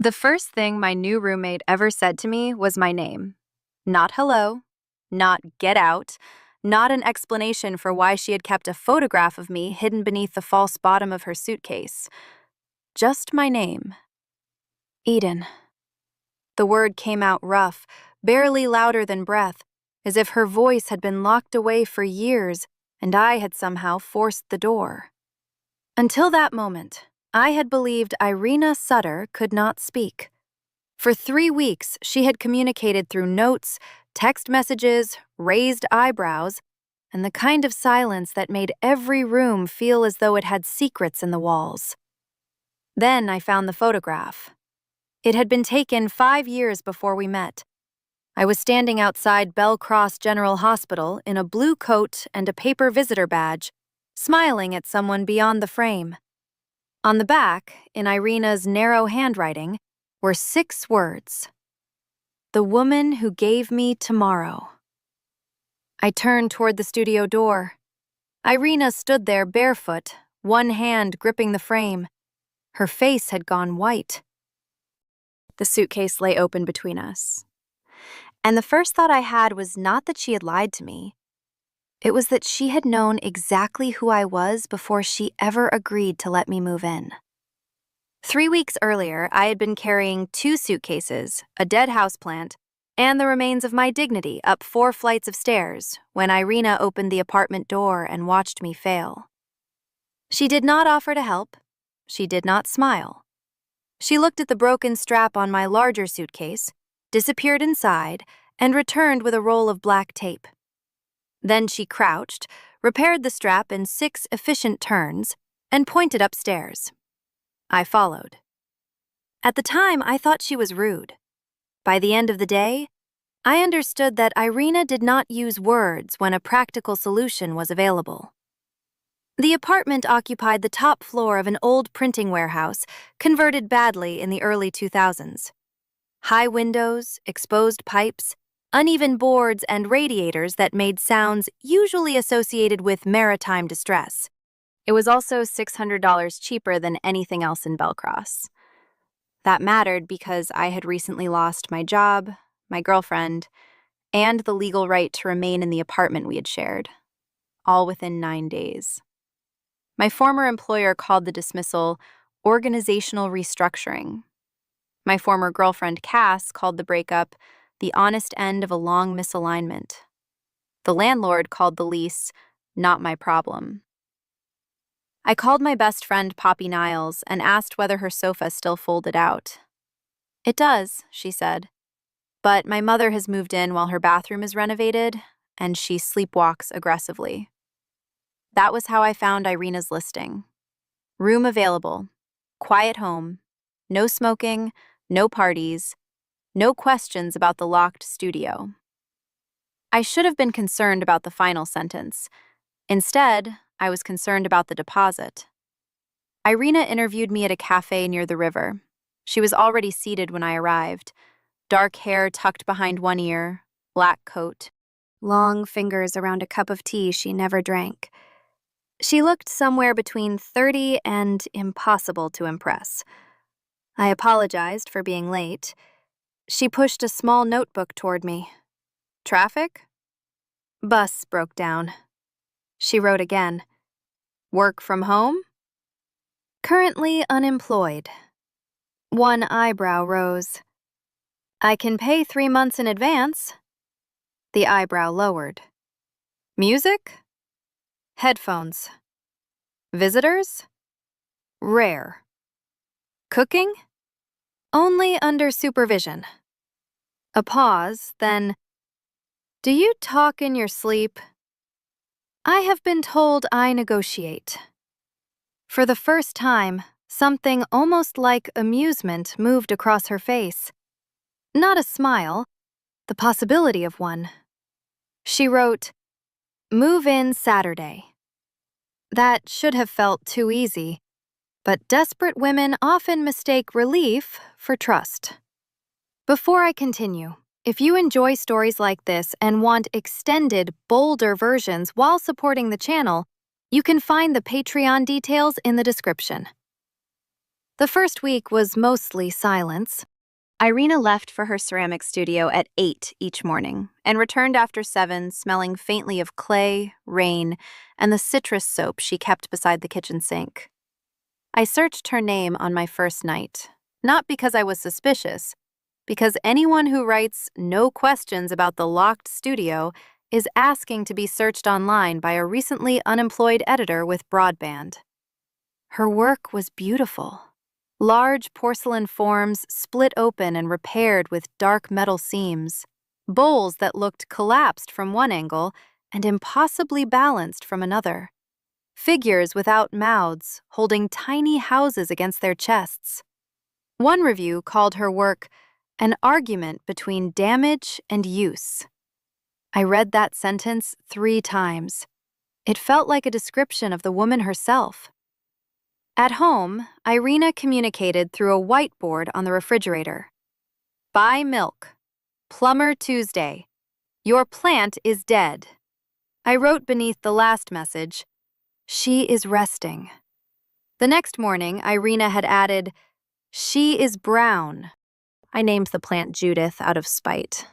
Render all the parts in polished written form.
The first thing my new roommate ever said to me was my name. Not hello, not get out, not an explanation for why she had kept a photograph of me hidden beneath the false bottom of her suitcase. Just my name. Eden. The word came out rough, barely louder than breath, as if her voice had been locked away for years and I had somehow forced the door. Until that moment, I had believed Ireina Sutter could not speak. For 3 weeks, she had communicated through notes, text messages, raised eyebrows, and the kind of silence that made every room feel as though it had secrets in the walls. Then I found the photograph. It had been taken 5 years before we met. I was standing outside Bell Cross General Hospital in a blue coat and a paper visitor badge, smiling at someone beyond the frame. On the back, in Ireina's narrow handwriting, were 6 words. The woman who gave me tomorrow. I turned toward the studio door. Ireina stood there barefoot, one hand gripping the frame. Her face had gone white. The suitcase lay open between us. And the first thought I had was not that she had lied to me. It was that she had known exactly who I was before she ever agreed to let me move in. 3 weeks earlier, I had been carrying 2 suitcases, a dead houseplant, and the remains of my dignity up 4 flights of stairs when Ireina opened the apartment door and watched me fail. She did not offer to help. She did not smile. She looked at the broken strap on my larger suitcase, disappeared inside, and returned with a roll of black tape. Then she crouched, repaired the strap in 6 efficient turns, and pointed upstairs. I followed. At the time, I thought she was rude. By the end of the day, I understood that Ireina did not use words when a practical solution was available. The apartment occupied the top floor of an old printing warehouse, converted badly in the early 2000s. High windows, exposed pipes, uneven boards, and radiators that made sounds usually associated with maritime distress. It was also $600 cheaper than anything else in Belcross. That mattered because I had recently lost my job, my girlfriend, and the legal right to remain in the apartment we had shared, all within 9 days. My former employer called the dismissal organizational restructuring. My former girlfriend, Cass, called the breakup the honest end of a long misalignment. The landlord called the lease not my problem. I called my best friend, Poppy Niles, and asked whether her sofa still folded out. It does, she said. But my mother has moved in while her bathroom is renovated, and she sleepwalks aggressively. That was how I found Ireina's listing. Room available, quiet home, no smoking, no parties, no questions about the locked studio. I should have been concerned about the final sentence. Instead, I was concerned about the deposit. Ireina interviewed me at a cafe near the river. She was already seated when I arrived. Dark hair tucked behind one ear, black coat, long fingers around a cup of tea she never drank. She looked somewhere between 30 and impossible to impress. I apologized for being late. She pushed a small notebook toward me. Traffic? Bus broke down. She wrote again. Work from home? Currently unemployed. One eyebrow rose. I can pay 3 months in advance. The eyebrow lowered. Music? Headphones. Visitors? Rare. Cooking? Only under supervision. A pause, then, do you talk in your sleep? I have been told I negotiate. For the first time, something almost like amusement moved across her face. Not a smile, the possibility of one. She wrote, "Move in Saturday." That should have felt too easy, but desperate women often mistake relief for trust. Before I continue, if you enjoy stories like this and want extended, bolder versions while supporting the channel, you can find the Patreon details in the description. The first week was mostly silence. Ireina left for her ceramic studio at 8 each morning and returned after 7, smelling faintly of clay, rain, and the citrus soap she kept beside the kitchen sink. I searched her name on my first night, not because I was suspicious, because anyone who writes no questions about the locked studio is asking to be searched online by a recently unemployed editor with broadband. Her work was beautiful. Large porcelain forms split open and repaired with dark metal seams, bowls that looked collapsed from one angle and impossibly balanced from another, figures without mouths holding tiny houses against their chests. One review called her work an argument between damage and use. I read that sentence 3 times. It felt like a description of the woman herself. At home, Ireina communicated through a whiteboard on the refrigerator. Buy milk. Plumber Tuesday. Your plant is dead. I wrote beneath the last message, she is resting. The next morning, Ireina had added, she is brown. I named the plant Judith out of spite.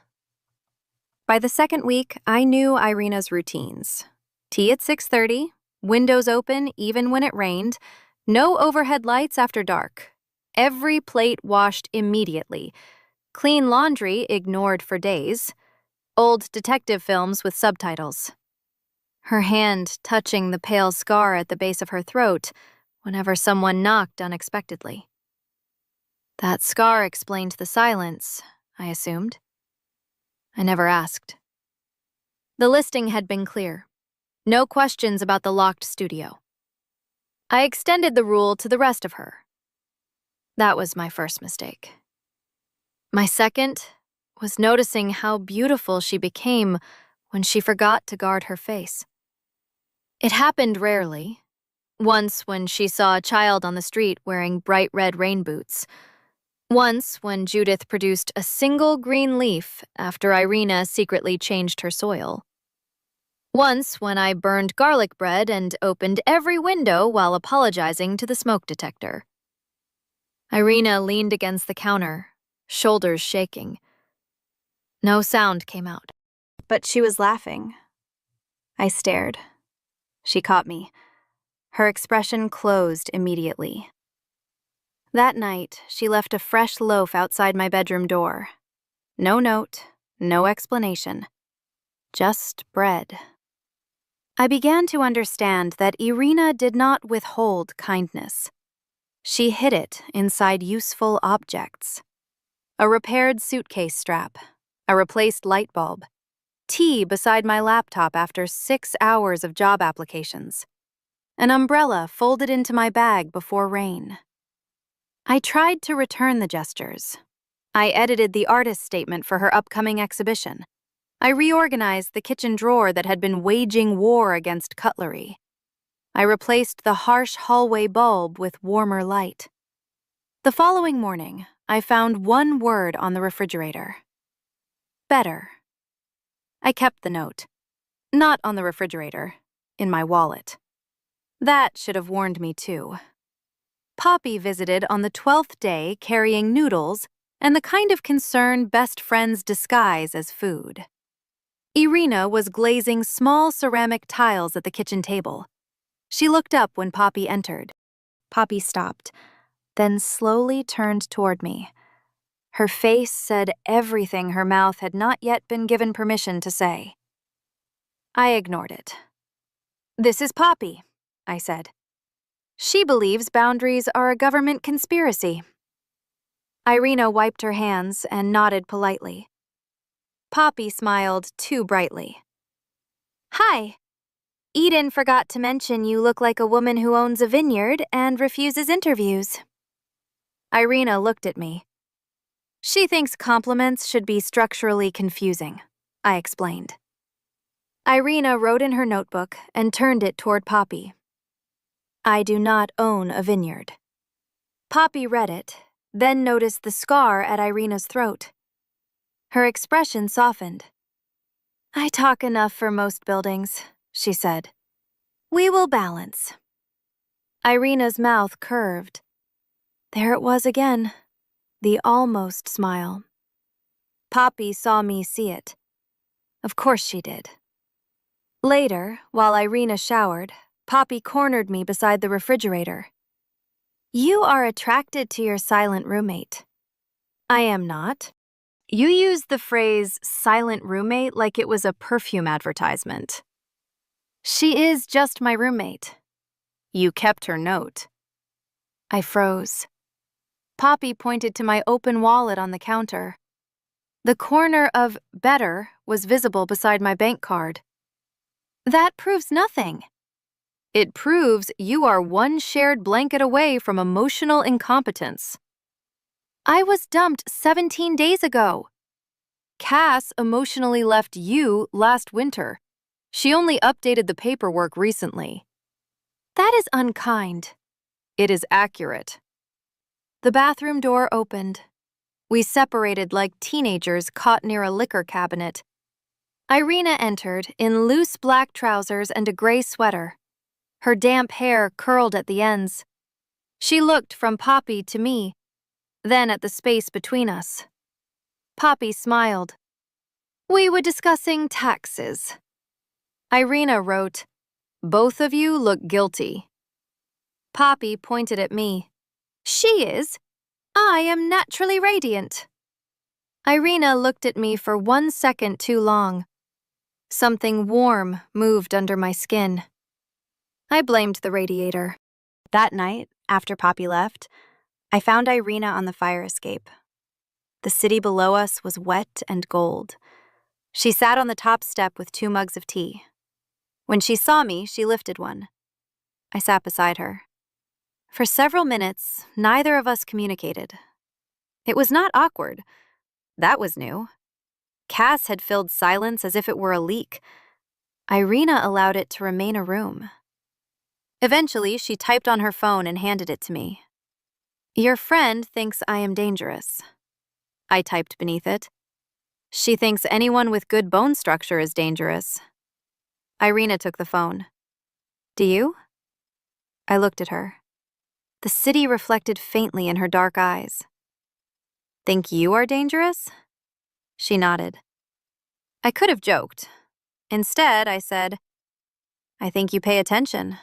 By the second week, I knew Ireina's routines. Tea at 6:30, windows open even when it rained, no overhead lights after dark. Every plate washed immediately. Clean laundry ignored for days. Old detective films with subtitles. Her hand touching the pale scar at the base of her throat whenever someone knocked unexpectedly. That scar explained the silence, I assumed. I never asked. The listing had been clear. No questions about the locked studio. I extended the rule to the rest of her. That was my first mistake. My second was noticing how beautiful she became when she forgot to guard her face. It happened rarely. Once when she saw a child on the street wearing bright red rain boots. Once when Judith produced a single green leaf after Ireina secretly changed her soil. Once when I burned garlic bread and opened every window while apologizing to the smoke detector. Ireina leaned against the counter, shoulders shaking. No sound came out, but she was laughing. I stared. She caught me. Her expression closed immediately. That night, she left a fresh loaf outside my bedroom door. No note, no explanation. Just bread. I began to understand that Ireina did not withhold kindness. She hid it inside useful objects. A repaired suitcase strap, a replaced light bulb, tea beside my laptop after 6 hours of job applications, an umbrella folded into my bag before rain. I tried to return the gestures. I edited the artist statement for her upcoming exhibition. I reorganized the kitchen drawer that had been waging war against cutlery. I replaced the harsh hallway bulb with warmer light. The following morning, I found one word on the refrigerator. Better. I kept the note. Not on the refrigerator, in my wallet. That should have warned me too. Poppy visited on the 12th day carrying noodles and the kind of concern best friends disguise as food. Ireina was glazing small ceramic tiles at the kitchen table. She looked up when Poppy entered. Poppy stopped, then slowly turned toward me. Her face said everything her mouth had not yet been given permission to say. I ignored it. "This is Poppy," I said. "She believes boundaries are a government conspiracy." Ireina wiped her hands and nodded politely. Poppy smiled too brightly. "Hi. Eden forgot to mention you look like a woman who owns a vineyard and refuses interviews." Ireina looked at me. "She thinks compliments should be structurally confusing," I explained. Ireina wrote in her notebook and turned it toward Poppy. "I do not own a vineyard." Poppy read it, then noticed the scar at Irena's throat. Her expression softened. "I talk enough for most buildings," she said. "We will balance." Irena's mouth curved. There it was again, the almost smile. Poppy saw me see it. Of course she did. Later, while Ireina showered, Poppy cornered me beside the refrigerator. You are attracted to your silent roommate. I am not. You used the phrase silent roommate like it was a perfume advertisement. She is just my roommate. You kept her note. I froze. Poppy pointed to my open wallet on the counter. The corner of better was visible beside my bank card. That proves nothing. It proves you are one shared blanket away from emotional incompetence. I was dumped 17 days ago. Cass emotionally left you last winter. She only updated the paperwork recently. That is unkind. It is accurate. The bathroom door opened. We separated like teenagers caught near a liquor cabinet. Ireina entered in loose black trousers and a gray sweater. Her damp hair curled at the ends. She looked from Poppy to me, then at the space between us. Poppy smiled. We were discussing taxes. Ireina wrote, Both of you look guilty. Poppy pointed at me. She is. I am naturally radiant. Ireina looked at me for 1 second too long. Something warm moved under my skin. I blamed the radiator. That night, after Poppy left, I found Ireina on the fire escape. The city below us was wet and gold. She sat on the top step with 2 mugs of tea. When she saw me, she lifted one. I sat beside her. For several minutes, neither of us communicated. It was not awkward. That was new. Cass had filled silence as if it were a leak. Ireina allowed it to remain a room. Eventually, she typed on her phone and handed it to me. Your friend thinks I am dangerous. I typed beneath it. She thinks anyone with good bone structure is dangerous. Ireina took the phone. Do you? I looked at her. The city reflected faintly in her dark eyes. Think you are dangerous? She nodded. I could have joked. Instead, I said, I think you pay attention.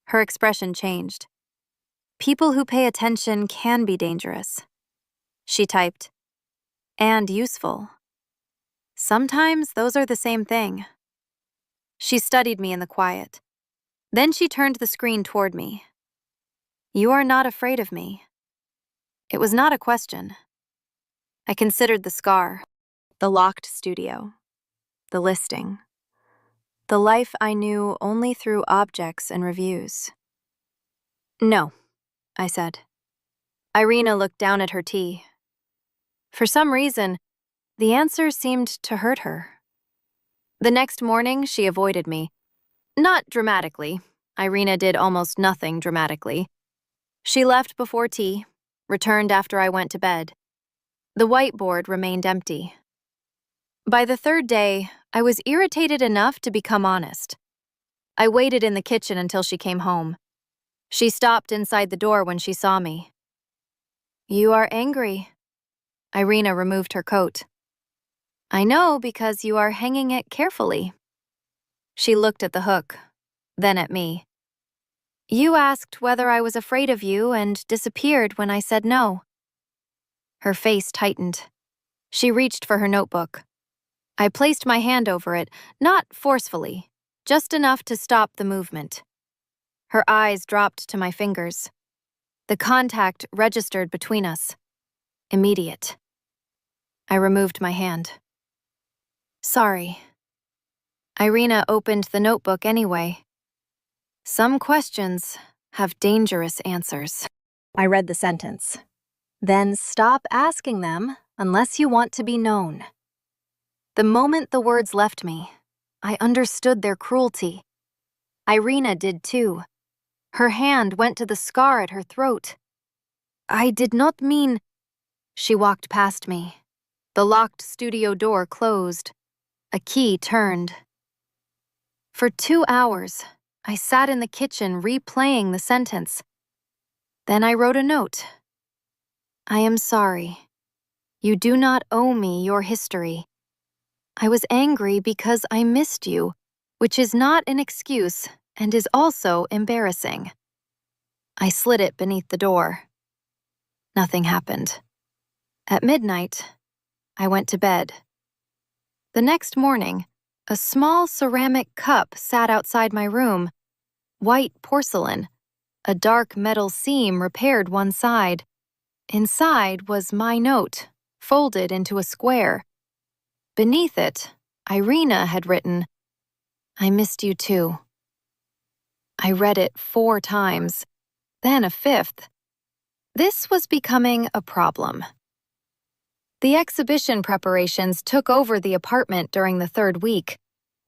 Her expression changed. People who pay attention can be dangerous. She typed, and useful. Sometimes those are the same thing. She studied me in the quiet. Then she turned the screen toward me. You are not afraid of me. It was not a question. I considered the scar, the locked studio, the listing, the life I knew only through objects and reviews. No, I said. Ireina looked down at her tea. For some reason, the answer seemed to hurt her. The next morning, she avoided me. Not dramatically. Ireina did almost nothing dramatically. She left before tea, returned after I went to bed. The whiteboard remained empty. By the 3rd day, I was irritated enough to become honest. I waited in the kitchen until she came home. She stopped inside the door when she saw me. You are angry. Ireina removed her coat. I know because you are hanging it carefully. She looked at the hook, then at me. You asked whether I was afraid of you and disappeared when I said no. Her face tightened. She reached for her notebook. I placed my hand over it, not forcefully, just enough to stop the movement. Her eyes dropped to my fingers. The contact registered between us. Immediate. I removed my hand. Sorry. Ireina opened the notebook anyway. Some questions have dangerous answers. I read the sentence. Then stop asking them unless you want to be known. The moment the words left me, I understood their cruelty. Ireina did too. Her hand went to the scar at her throat. I did not mean... She walked past me. The locked studio door closed. A key turned. For 2 hours, I sat in the kitchen replaying the sentence. Then I wrote a note. I am sorry. You do not owe me your history. I was angry because I missed you, which is not an excuse and is also embarrassing. I slid it beneath the door. Nothing happened. At midnight, I went to bed. The next morning, a small ceramic cup sat outside my room, white porcelain, a dark metal seam repaired one side. Inside was my note, folded into a square. Beneath it, Ireina had written, I missed you too. I read it 4 times, then a 5th. This was becoming a problem. The exhibition preparations took over the apartment during the 3rd week.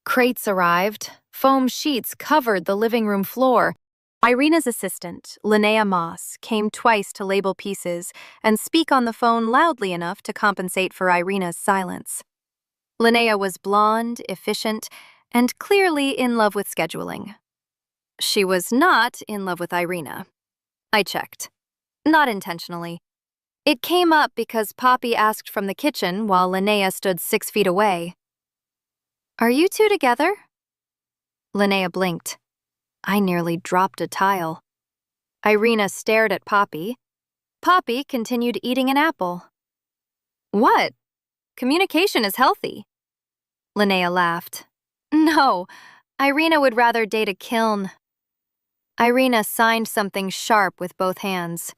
Crates arrived, foam sheets covered the living room floor. Ireina's assistant, Linnea Moss, came twice to label pieces and speak on the phone loudly enough to compensate for Ireina's silence. Linnea was blonde, efficient, and clearly in love with scheduling. She was not in love with Ireina. I checked. Not intentionally. It came up because Poppy asked from the kitchen while Linnea stood 6 feet away. Are you two together? Linnea blinked. I nearly dropped a tile. Ireina stared at Poppy. Poppy continued eating an apple. What? Communication is healthy. Linnea laughed. No, Ireina would rather date a kiln. Ireina signed something sharp with both hands.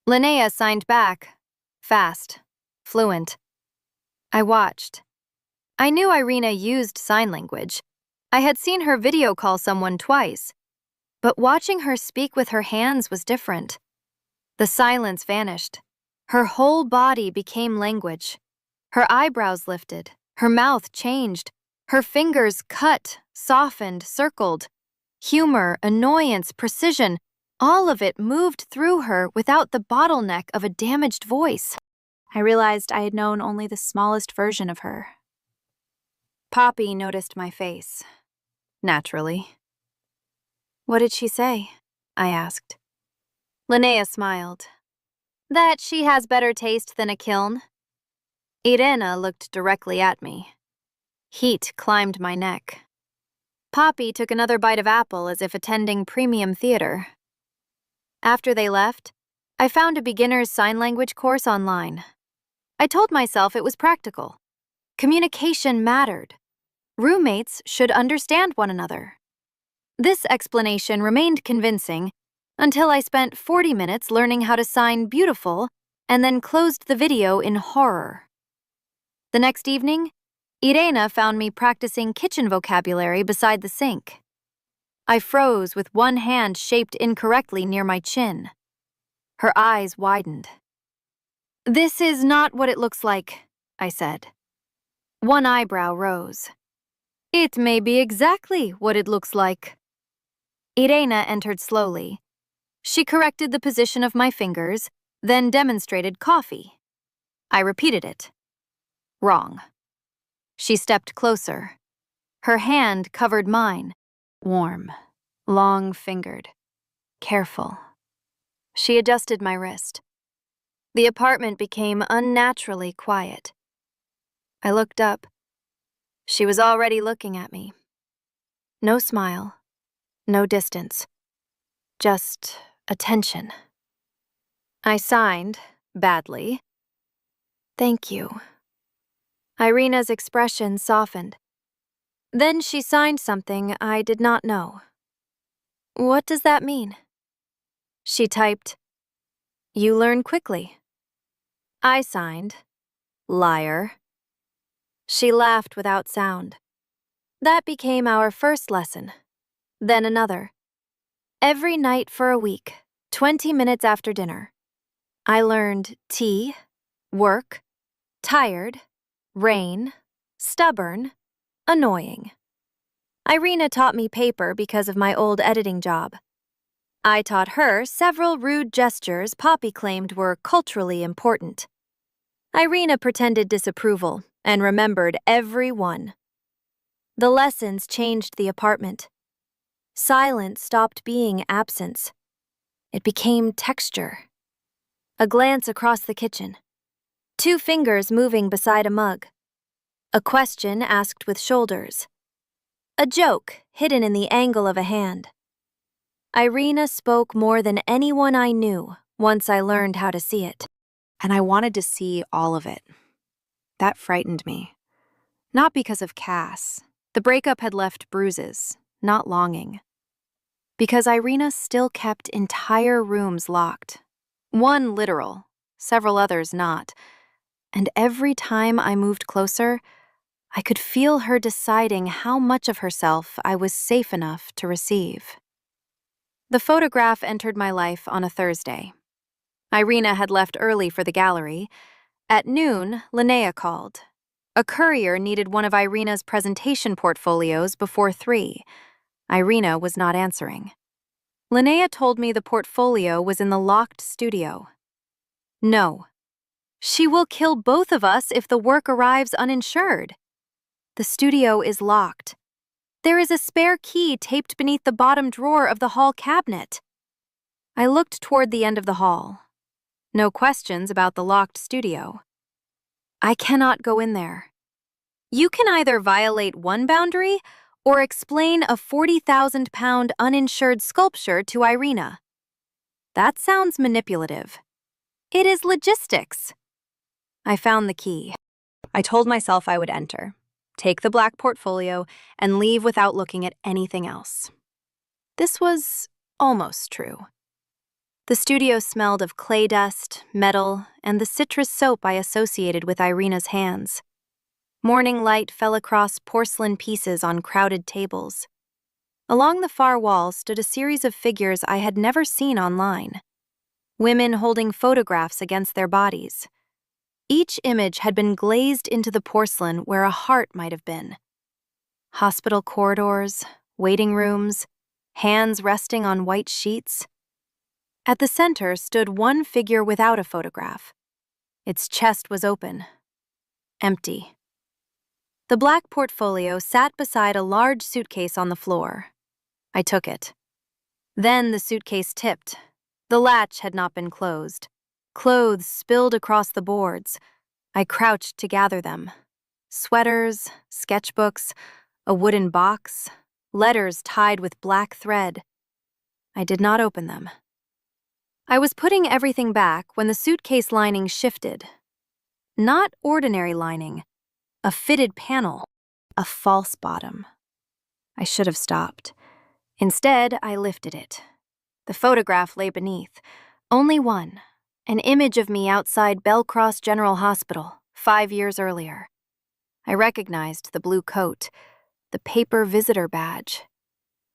Linnea signed back, fast, fluent. I watched. I knew Ireina used sign language. I had seen her video call someone twice. But watching her speak with her hands was different. The silence vanished. Her whole body became language. Her eyebrows lifted. Her mouth changed. Her fingers cut, softened, circled. Humor, annoyance, precision, all of it moved through her without the bottleneck of a damaged voice. I realized I had known only the smallest version of her. Poppy noticed my face. Naturally. What did she say? I asked. Linnea smiled. That she has better taste than a kiln. Ireina looked directly at me. Heat climbed my neck. Poppy took another bite of apple as if attending premium theater. After they left, I found a beginner's sign language course online. I told myself it was practical. Communication mattered. Roommates should understand one another. This explanation remained convincing until I spent 40 minutes learning how to sign beautiful and then closed the video in horror. The next evening, Ireina found me practicing kitchen vocabulary beside the sink. I froze with one hand shaped incorrectly near my chin. Her eyes widened. This is not what it looks like, I said. One eyebrow rose. It may be exactly what it looks like. Ireina entered slowly. She corrected the position of my fingers, then demonstrated coffee. I repeated it. Wrong. She stepped closer. Her hand covered mine. Warm, long-fingered, careful. She adjusted my wrist. The apartment became unnaturally quiet. I looked up. She was already looking at me. No smile. No distance. Just attention. I signed, badly. Thank you. Ireina's expression softened. Then she signed something I did not know. What does that mean? She typed, You learn quickly. I signed, Liar. She laughed without sound. That became our first lesson. Then another. Every night for a week, 20 minutes after dinner. I learned tea, work, tired, rain, stubborn, annoying. Ireina taught me paper because of my old editing job. I taught her several rude gestures Poppy claimed were culturally important. Ireina pretended disapproval and remembered every one. The lessons changed the apartment. Silence stopped being absence. It became texture. A glance across the kitchen. 2 fingers moving beside a mug. A question asked with shoulders. A joke hidden in the angle of a hand. Ireina spoke more than anyone I knew once I learned how to see it. And I wanted to see all of it. That frightened me. Not because of Cass. The breakup had left bruises, not longing. Because Ireina still kept entire rooms locked. One literal, several others not. And every time I moved closer, I could feel her deciding how much of herself I was safe enough to receive. The photograph entered my life on a Thursday. Ireina had left early for the gallery. At noon, Linnea called. A courier needed one of Ireina's presentation portfolios before 3. Ireina was not answering. Linnea told me the portfolio was in the locked studio. No. She will kill both of us if the work arrives uninsured. The studio is locked. There is a spare key taped beneath the bottom drawer of the hall cabinet. I looked toward the end of the hall. No questions about the locked studio. I cannot go in there. You can either violate one boundary or explain a 40,000-pound uninsured sculpture to Ireina. That sounds manipulative. It is logistics. I found the key. I told myself I would enter, take the black portfolio, and leave without looking at anything else. This was almost true. The studio smelled of clay dust, metal, and the citrus soap I associated with Ireina's hands. Morning light fell across porcelain pieces on crowded tables. Along the far wall stood a series of figures I had never seen online. Women holding photographs against their bodies. Each image had been glazed into the porcelain where a heart might have been. Hospital corridors, waiting rooms, hands resting on white sheets. At the center stood one figure without a photograph. Its chest was open, empty. The black portfolio sat beside a large suitcase on the floor. I took it. Then the suitcase tipped. The latch had not been closed. Clothes spilled across the boards. I crouched to gather them. Sweaters, sketchbooks, a wooden box, letters tied with black thread. I did not open them. I was putting everything back when the suitcase lining shifted. Not ordinary lining. A fitted panel, a false bottom. I should have stopped. Instead, I lifted it. The photograph lay beneath. Only one, an image of me outside Belcross General Hospital, 5 years earlier. I recognized the blue coat, the paper visitor badge,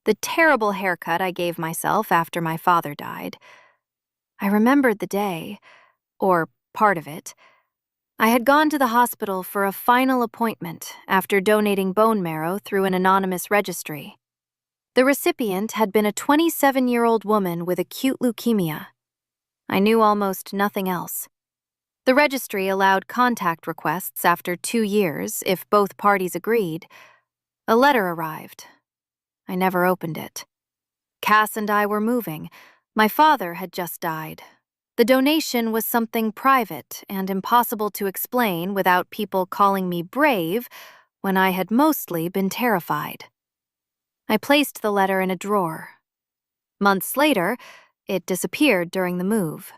the terrible haircut I gave myself after my father died. I remembered the day, or part of it. I had gone to the hospital for a final appointment after donating bone marrow through an anonymous registry. The recipient had been a 27-year-old woman with acute leukemia. I knew almost nothing else. The registry allowed contact requests after 2 years if both parties agreed. A letter arrived. I never opened it. Cass and I were moving. My father had just died. The donation was something private and impossible to explain without people calling me brave when I had mostly been terrified. I placed the letter in a drawer. Months later, it disappeared during the move.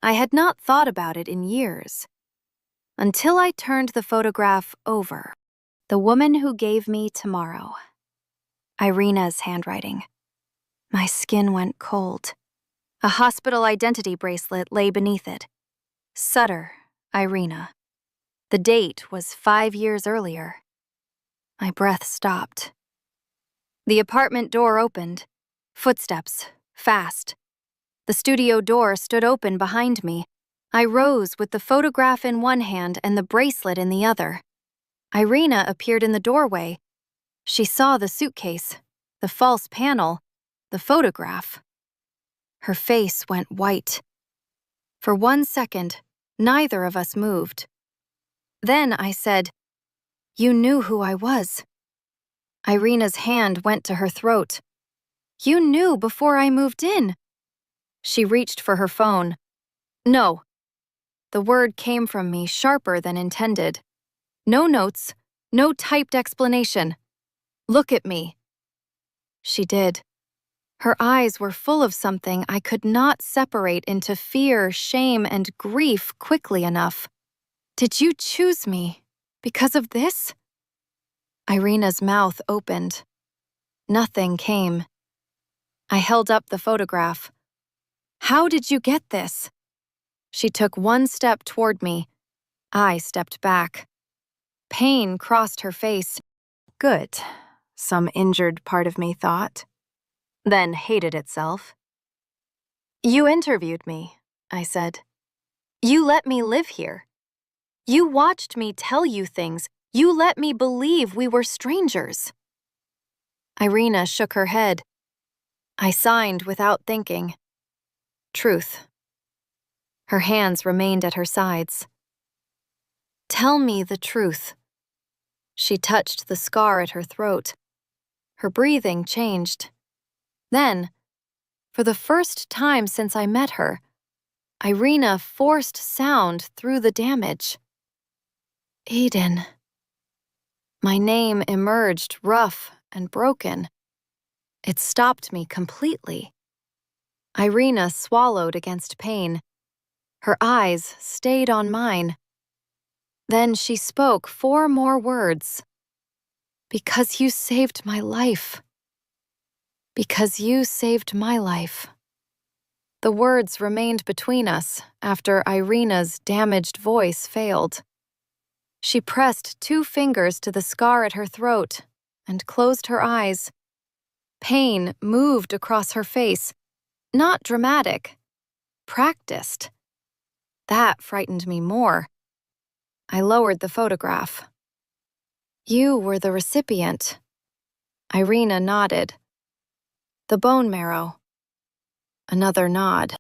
I had not thought about it in years, until I turned the photograph over. The woman who gave me tomorrow. Ireina's handwriting. My skin went cold. A hospital identity bracelet lay beneath it. Sutter, Ireina. The date was 5 years earlier. My breath stopped. The apartment door opened. Footsteps, fast. The studio door stood open behind me. I rose with the photograph in one hand and the bracelet in the other. Ireina appeared in the doorway. She saw the suitcase, the false panel, the photograph. Her face went white. For 1 second, neither of us moved. Then I said, "You knew who I was." Ireina's hand went to her throat. "You knew before I moved in." She reached for her phone. No. The word came from me sharper than intended. No notes, no typed explanation. Look at me. She did. Her eyes were full of something I could not separate into fear, shame, and grief quickly enough. Did you choose me because of this? Irena's mouth opened. Nothing came. I held up the photograph. How did you get this? She took one step toward me. I stepped back. Pain crossed her face. Good, some injured part of me thought. Then hated itself. You interviewed me, I said. You let me live here. You watched me tell you things. You let me believe we were strangers. Ireina shook her head. I signed without thinking. Truth. Her hands remained at her sides. Tell me the truth. She touched the scar at her throat. Her breathing changed. Then, for the first time since I met her, Ireina forced sound through the damage. Eden. My name emerged rough and broken. It stopped me completely. Ireina swallowed against pain. Her eyes stayed on mine. Then she spoke 4 more words. Because you saved my life. Because you saved my life. The words remained between us after Irena's damaged voice failed. She pressed 2 fingers to the scar at her throat and closed her eyes. Pain moved across her face. Not dramatic. Practiced. That frightened me more. I lowered the photograph. You were the recipient. Ireina nodded. The bone marrow. Another nod.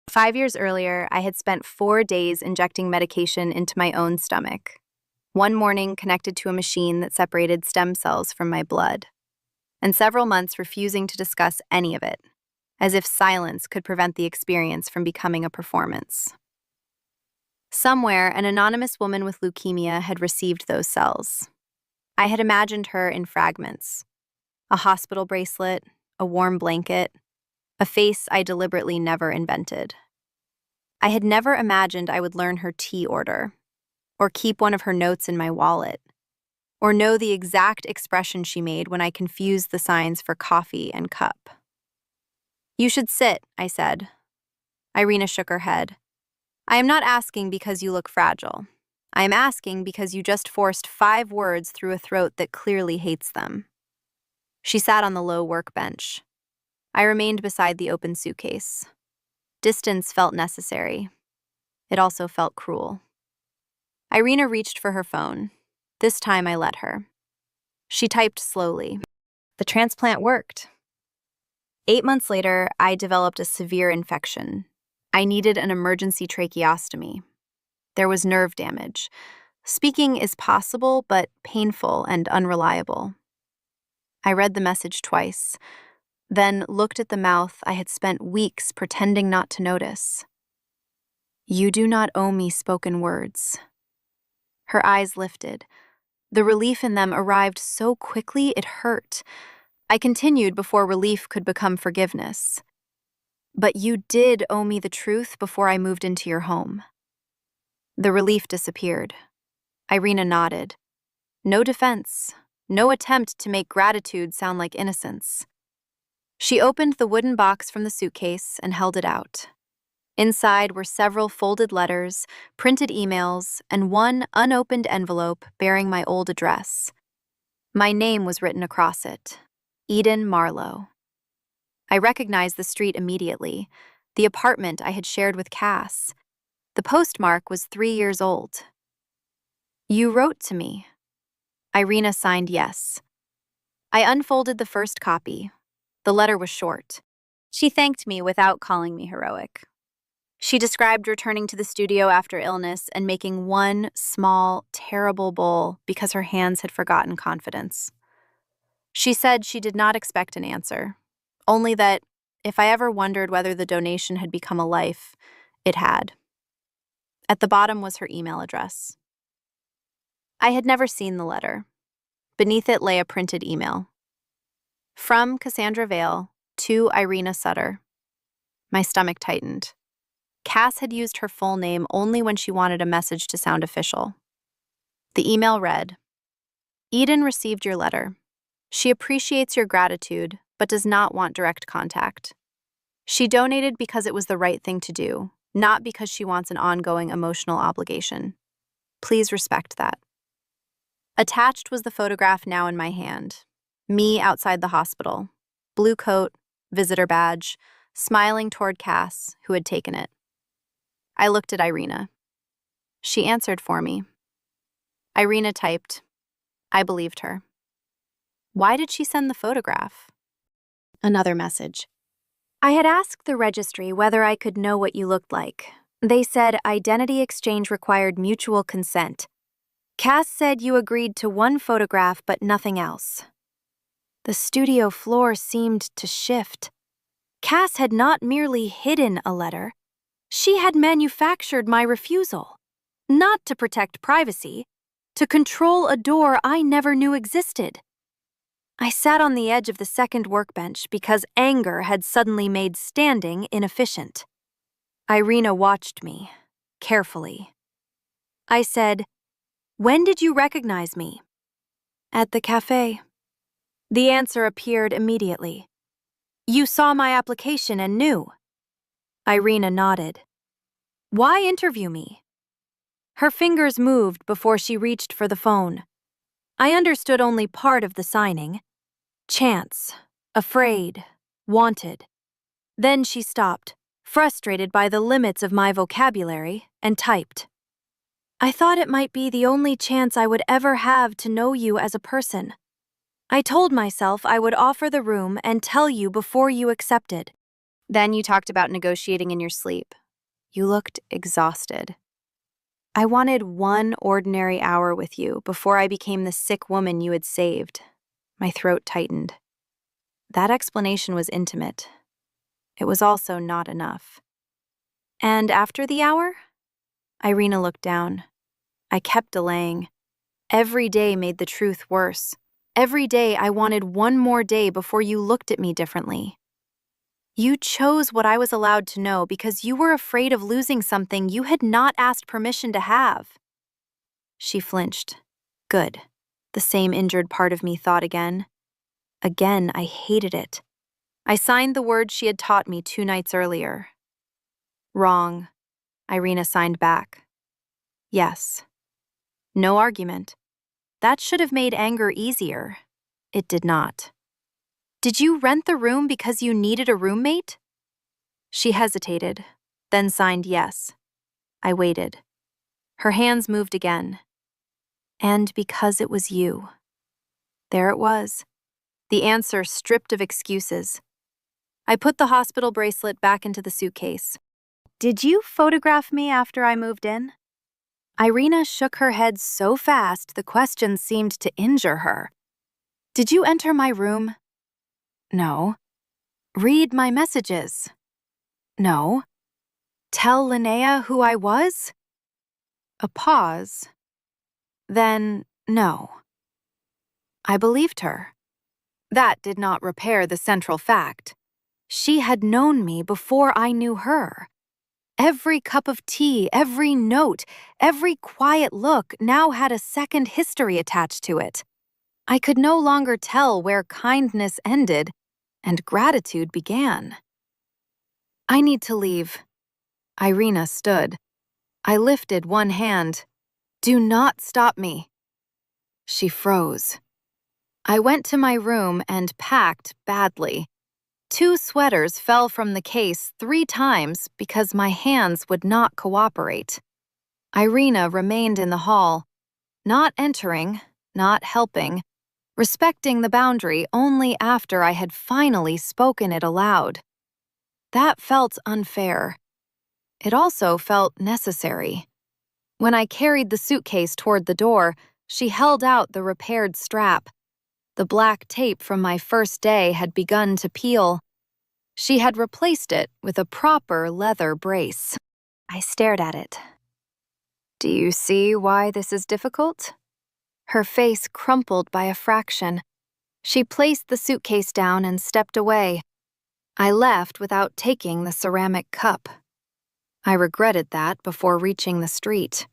5 years earlier, I had spent 4 days injecting medication into my own stomach. One morning connected to a machine that separated stem cells from my blood. And several months refusing to discuss any of it, as if silence could prevent the experience from becoming a performance. Somewhere, an anonymous woman with leukemia had received those cells. I had imagined her in fragments. A hospital bracelet, a warm blanket, a face I deliberately never invented. I had never imagined I would learn her tea order, or keep one of her notes in my wallet, or know the exact expression she made when I confused the signs for coffee and cup. You should sit, I said. Ireina shook her head. I am not asking because you look fragile. I am asking because you just forced 5 words through a throat that clearly hates them. She sat on the low workbench. I remained beside the open suitcase. Distance felt necessary. It also felt cruel. Ireina reached for her phone. This time I let her. She typed slowly. The transplant worked. 8 months later, I developed a severe infection. I needed an emergency tracheostomy. There was nerve damage. Speaking is possible, but painful and unreliable. I read the message twice, then looked at the mouth I had spent weeks pretending not to notice. You do not owe me spoken words. Her eyes lifted. The relief in them arrived so quickly it hurt. I continued before relief could become forgiveness. But you did owe me the truth before I moved into your home. The relief disappeared. Ireina nodded. No defense, no attempt to make gratitude sound like innocence. She opened the wooden box from the suitcase and held it out. Inside were several folded letters, printed emails, and one unopened envelope bearing my old address. My name was written across it, Eden Marlowe. I recognized the street immediately, the apartment I had shared with Cass. The postmark was 3 years old. You wrote to me. Ireina signed yes. I unfolded the first copy. The letter was short. She thanked me without calling me heroic. She described returning to the studio after illness and making one small, terrible bowl because her hands had forgotten confidence. She said she did not expect an answer, only that, If I ever wondered whether the donation had become a life, it had. At the bottom was her email address. I had never seen the letter. Beneath it lay a printed email. From Cassandra Vale to Ireina Sutter. My stomach tightened. Cass had used her full name only when she wanted a message to sound official. The email read, Eden received your letter. She appreciates your gratitude, but does not want direct contact. She donated because it was the right thing to do, not because she wants an ongoing emotional obligation. Please respect that. Attached was the photograph now in my hand. Me outside the hospital. Blue coat, visitor badge, smiling toward Cass, who had taken it. I looked at Ireina. She answered for me. Ireina typed. I believed her. Why did she send the photograph? Another message. I had asked the registry whether I could know what you looked like. They said identity exchange required mutual consent. Cass said you agreed to one photograph but nothing else. The studio floor seemed to shift. Cass had not merely hidden a letter. She had manufactured my refusal. Not to protect privacy, to control a door I never knew existed. I sat on the edge of the second workbench because anger had suddenly made standing inefficient. Ireina watched me, carefully. I said, When did you recognize me? At the cafe. The answer appeared immediately. You saw my application and knew. Ireina nodded. Why interview me? Her fingers moved before she reached for the phone. I understood only part of the signing. Chance, afraid, wanted. Then she stopped, frustrated by the limits of my vocabulary, and typed. I thought it might be the only chance I would ever have to know you as a person. I told myself I would offer the room and tell you before you accepted. Then you talked about negotiating in your sleep. You looked exhausted. I wanted one ordinary hour with you before I became the sick woman you had saved. My throat tightened. That explanation was intimate. It was also not enough. And after the hour? Ireina looked down. I kept delaying. Every day made the truth worse. Every day I wanted one more day before you looked at me differently. You chose what I was allowed to know because you were afraid of losing something you had not asked permission to have. She flinched. Good. The same injured part of me thought again. Again, I hated it. I signed the words she had taught me 2 nights earlier. Wrong. Ireina signed back. Yes. No argument. That should have made anger easier. It did not. Did you rent the room because you needed a roommate? She hesitated, then signed yes. I waited. Her hands moved again. And because it was you. There it was. The answer stripped of excuses. I put the hospital bracelet back into the suitcase. Did you photograph me after I moved in? Ireina shook her head so fast the question seemed to injure her. Did you enter my room? No. Read my messages? No. Tell Linnea who I was? A pause. Then, no. I believed her. That did not repair the central fact. She had known me before I knew her. Every cup of tea, every note, every quiet look now had a second history attached to it. I could no longer tell where kindness ended and gratitude began. I need to leave. Ireina stood. I lifted one hand. Do not stop me. She froze. I went to my room and packed badly. 2 sweaters fell from the case 3 times because my hands would not cooperate. Ireina remained in the hall, not entering, not helping, respecting the boundary only after I had finally spoken it aloud. That felt unfair. It also felt necessary. When I carried the suitcase toward the door, she held out the repaired strap. The black tape from my first day had begun to peel. She had replaced it with a proper leather brace. I stared at it. Do you see why this is difficult? Her face crumpled by a fraction. She placed the suitcase down and stepped away. I left without taking the ceramic cup. I regretted that before reaching the street.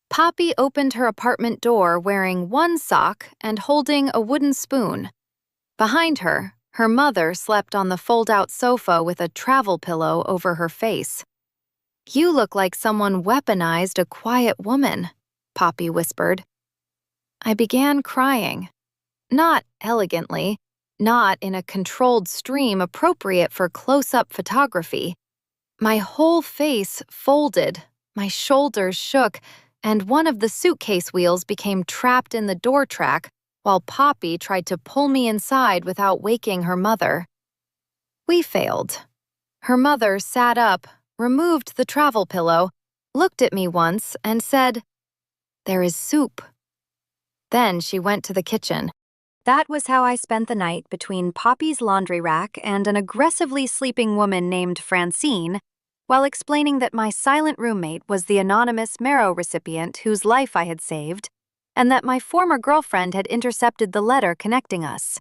Poppy opened her apartment door wearing one sock and holding a wooden spoon. Behind her, her mother slept on the fold-out sofa with a travel pillow over her face. You look like someone weaponized a quiet woman, Poppy whispered. I began crying. Not elegantly, not in a controlled stream appropriate for close-up photography. My whole face folded, my shoulders shook, and one of the suitcase wheels became trapped in the door track while Poppy tried to pull me inside without waking her mother. We failed. Her mother sat up, removed the travel pillow, looked at me once, and said, "There is soup." Then she went to the kitchen. That was how I spent the night between Poppy's laundry rack and an aggressively sleeping woman named Francine, while explaining that my silent roommate was the anonymous marrow recipient whose life I had saved, and that my former girlfriend had intercepted the letter connecting us.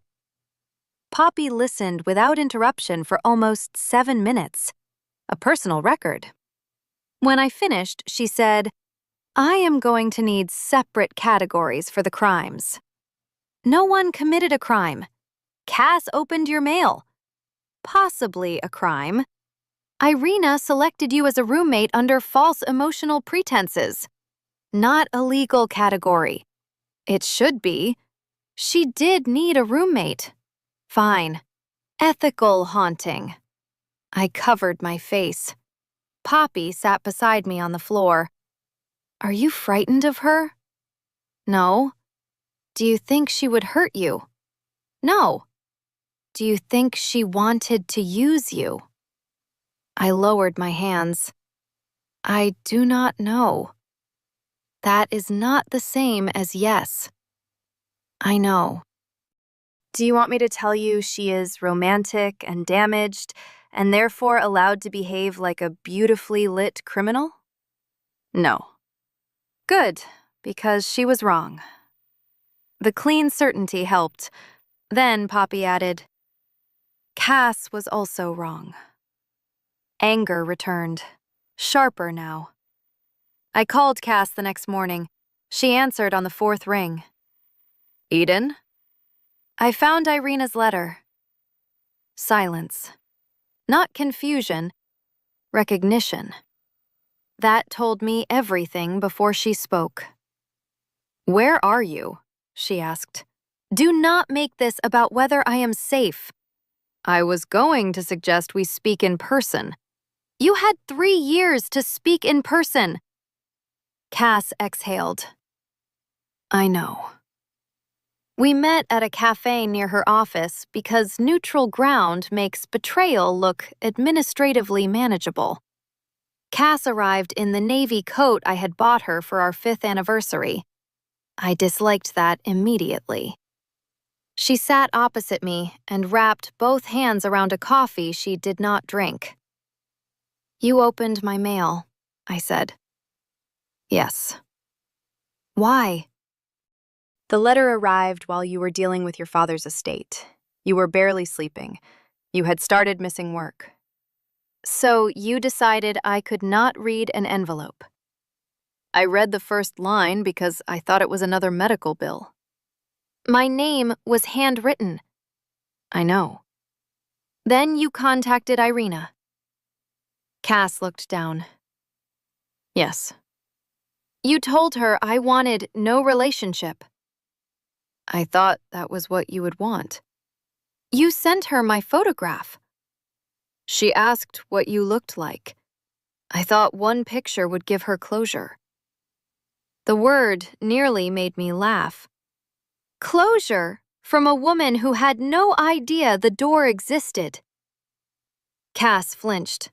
Poppy listened without interruption for almost 7 minutes, a personal record. When I finished, she said, "I am going to need separate categories for the crimes. No one committed a crime. Cass opened your mail. Possibly a crime. Ireina selected you as a roommate under false emotional pretenses. Not a legal category. It should be. She did need a roommate. Fine. Ethical haunting." I covered my face. Poppy sat beside me on the floor. "Are you frightened of her?" "No." "Do you think she would hurt you?" "No." "Do you think she wanted to use you?" I lowered my hands. "I do not know." "That is not the same as yes." "I know." "Do you want me to tell you she is romantic and damaged, and therefore allowed to behave like a beautifully lit criminal?" "No." "Good, because she was wrong." The clean certainty helped. Then Poppy added, "Cass was also wrong." Anger returned, sharper now. I called Cass the next morning. She answered on the 4th ring. "Eden?" "I found Irena's letter." Silence. Not confusion, recognition. That told me everything before she spoke. "Where are you?" she asked. "Do not make this about whether I am safe." "I was going to suggest we speak in person." "You had 3 years to speak in person." Cass exhaled. "I know." We met at a cafe near her office because neutral ground makes betrayal look administratively manageable. Cass arrived in the navy coat I had bought her for our 5th anniversary. I disliked that immediately. She sat opposite me and wrapped both hands around a coffee she did not drink. "You opened my mail," I said. "Yes." "Why?" "The letter arrived while you were dealing with your father's estate. You were barely sleeping. You had started missing work. So you decided I could not read an envelope. I read the first line because I thought it was another medical bill. My name was handwritten." "I know." "Then you contacted Ireina." Cass looked down. "Yes." "You told her I wanted no relationship." "I thought that was what you would want." "You sent her my photograph." "She asked what you looked like. I thought one picture would give her closure." The word nearly made me laugh. Closure from a woman who had no idea the door existed. Cass flinched.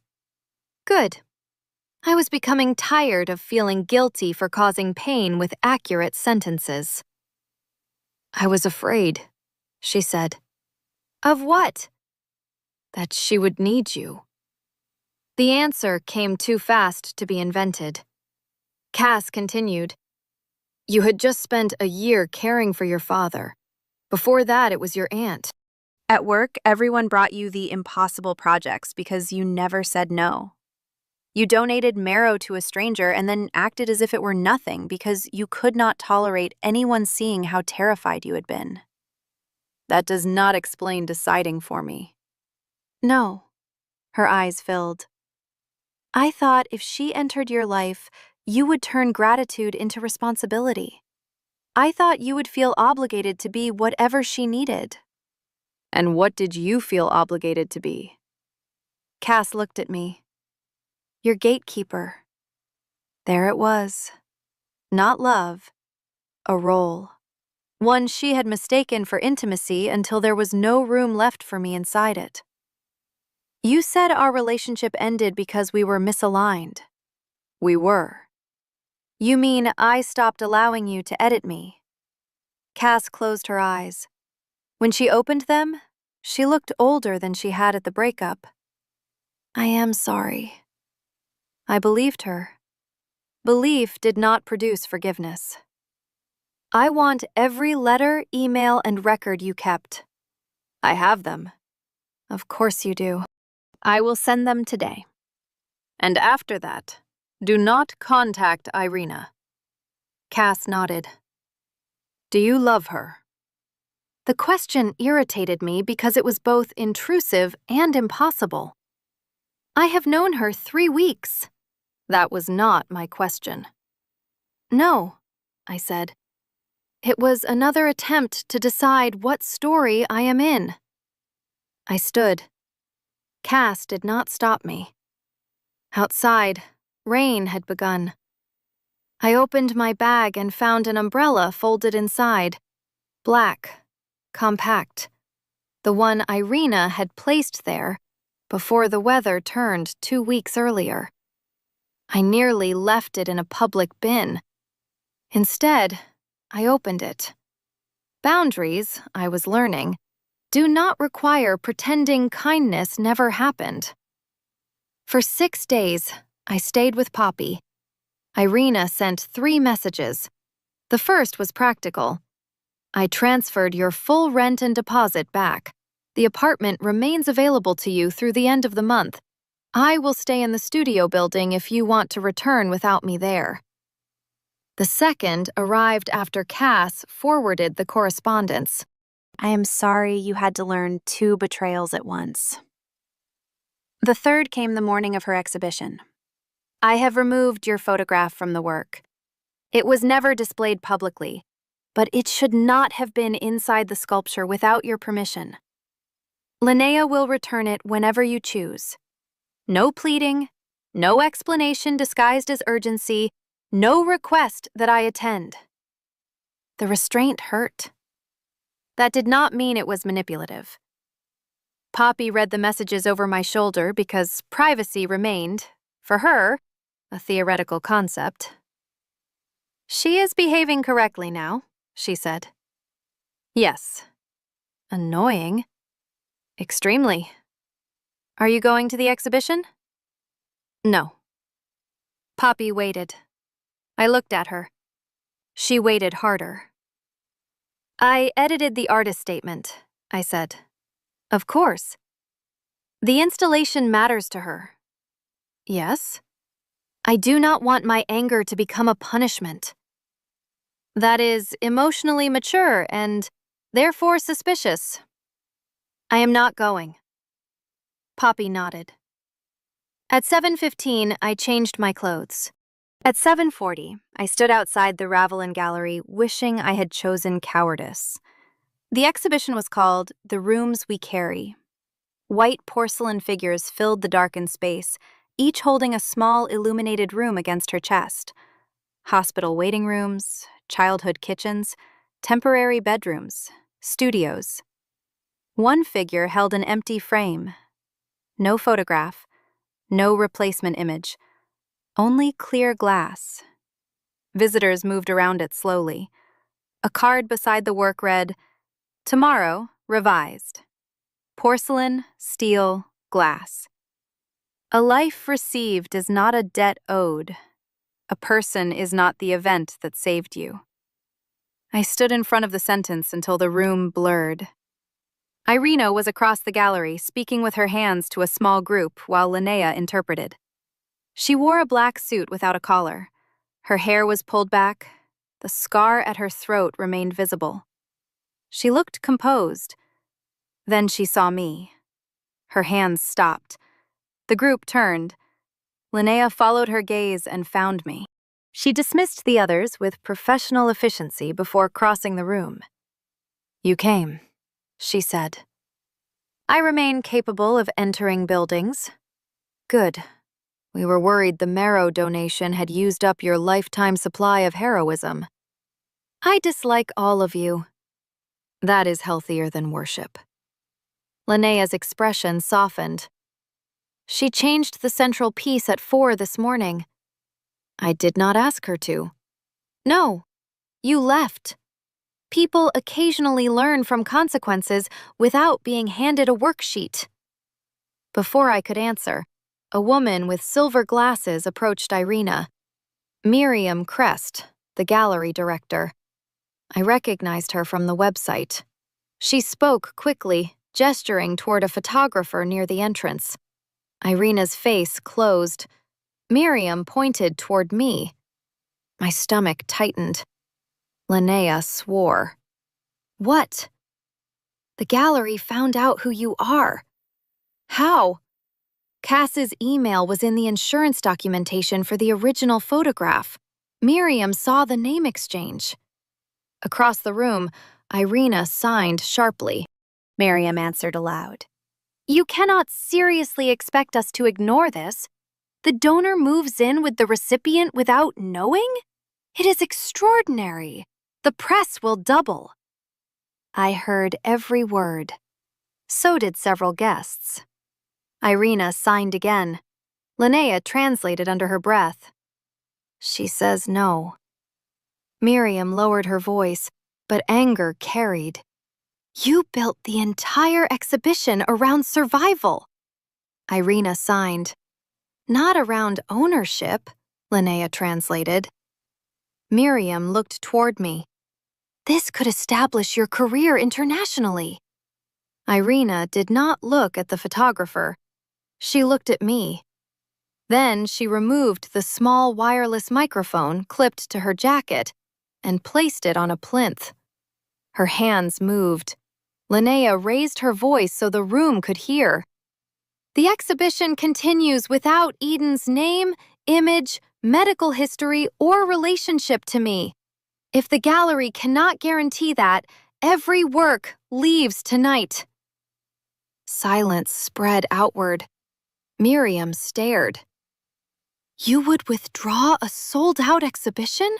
Good. I was becoming tired of feeling guilty for causing pain with accurate sentences. "I was afraid," she said. "Of what?" That she would need you. The answer came too fast to be invented. Cass continued, "You had just spent a year caring for your father. Before that, it was your aunt. At work, everyone brought you the impossible projects because you never said no. You donated marrow to a stranger and then acted as if it were nothing because you could not tolerate anyone seeing how terrified you had been. That does not explain deciding for me." "No." Her eyes filled. "I thought if she entered your life, you would turn gratitude into responsibility. I thought you would feel obligated to be whatever she needed." "And what did you feel obligated to be?" Cass looked at me. "Your gatekeeper." There it was. Not love, a role. One she had mistaken for intimacy until there was no room left for me inside it. "You said our relationship ended because we were misaligned." We were. "You mean I stopped allowing you to edit me?" Cass closed her eyes. When she opened them, she looked older than she had at the breakup. "I am sorry." I believed her. Belief did not produce forgiveness. "I want every letter, email, and record you kept." "I have them." "Of course you do. I will send them today." "And after that, do not contact Ireina." Cass nodded. "Do you love her?" The question irritated me because it was both intrusive and impossible. "I have known her 3 weeks." That was not my question. "No," I said. "It was another attempt to decide what story I am in." I stood. Cass did not stop me. Outside, rain had begun. I opened my bag and found an umbrella folded inside. Black, compact. The one Ireina had placed there before the weather turned 2 weeks earlier. I nearly left it in a public bin. Instead, I opened it. Boundaries, I was learning, do not require pretending kindness never happened. For 6 days, I stayed with Poppy. Ireina sent 3 messages. The first was practical. "I transferred your full rent and deposit back. The apartment remains available to you through the end of the month. I will stay in the studio building if you want to return without me there." The second arrived after Cass forwarded the correspondence. "I am sorry you had to learn 2 betrayals at once." The third came the morning of her exhibition. "I have removed your photograph from the work. It was never displayed publicly, but it should not have been inside the sculpture without your permission. Linnea will return it whenever you choose. No pleading, no explanation disguised as urgency, no request that I attend." The restraint hurt. That did not mean it was manipulative. Poppy read the messages over my shoulder because privacy remained, for her, a theoretical concept. "She is behaving correctly now," she said. "Yes." "Annoying." "Extremely." "Are you going to the exhibition?" "No." Poppy waited. I looked at her. She waited harder. "I edited the artist statement," I said. "Of course." "The installation matters to her." "Yes." "I do not want my anger to become a punishment." "That is emotionally mature and, therefore, suspicious." "I am not going." Poppy nodded. At 7:15, I changed my clothes. At 7:40, I stood outside the Ravelin Gallery wishing I had chosen cowardice. The exhibition was called The Rooms We Carry. White porcelain figures filled the darkened space, each holding a small illuminated room against her chest. Hospital waiting rooms, childhood kitchens, temporary bedrooms, studios. One figure held an empty frame. No photograph, no replacement image. Only clear glass. Visitors moved around it slowly. A card beside the work read, "Tomorrow, revised." Porcelain, steel, glass. A life received is not a debt owed. A person is not the event that saved you. I stood in front of the sentence until the room blurred. Ireina was across the gallery, speaking with her hands to a small group while Linnea interpreted. She wore a black suit without a collar. Her hair was pulled back. The scar at her throat remained visible. She looked composed. Then she saw me. Her hands stopped. The group turned. Linnea followed her gaze and found me. She dismissed the others with professional efficiency before crossing the room. "You came," she said. "I remain capable of entering buildings." "Good. We were worried the marrow donation had used up your lifetime supply of heroism." "I dislike all of you." "That is healthier than worship." Linnea's expression softened. "She changed the central piece at 4 this morning." "I did not ask her to." "No, you left." People occasionally learn from consequences without being handed a worksheet. Before I could answer, a woman with silver glasses approached Ireina. Miriam Crest, the gallery director. I recognized her from the website. She spoke quickly, gesturing toward a photographer near the entrance. Irena's face closed. Miriam pointed toward me. My stomach tightened. Linnea swore. "What?" "The gallery found out who you are." "How?" "Cass's email was in the insurance documentation for the original photograph. Miriam saw the name exchange." Across the room, Ireina signed sharply. Miriam answered aloud. "You cannot seriously expect us to ignore this. The donor moves in with the recipient without knowing? It is extraordinary. The press will double." I heard every word. So did several guests. Ireina signed again. Linnea translated under her breath. "She says no." Miriam lowered her voice, but anger carried. "You built the entire exhibition around survival." Ireina signed. "Not around ownership," Linnea translated. Miriam looked toward me. "This could establish your career internationally." Ireina did not look at the photographer. She looked at me. Then she removed the small wireless microphone clipped to her jacket and placed it on a plinth. Her hands moved. Linnea raised her voice so the room could hear. "The exhibition continues without Eden's name, image, medical history, or relationship to me. If the gallery cannot guarantee that, every work leaves tonight." Silence spread outward. Miriam stared. "You would withdraw a sold-out exhibition?"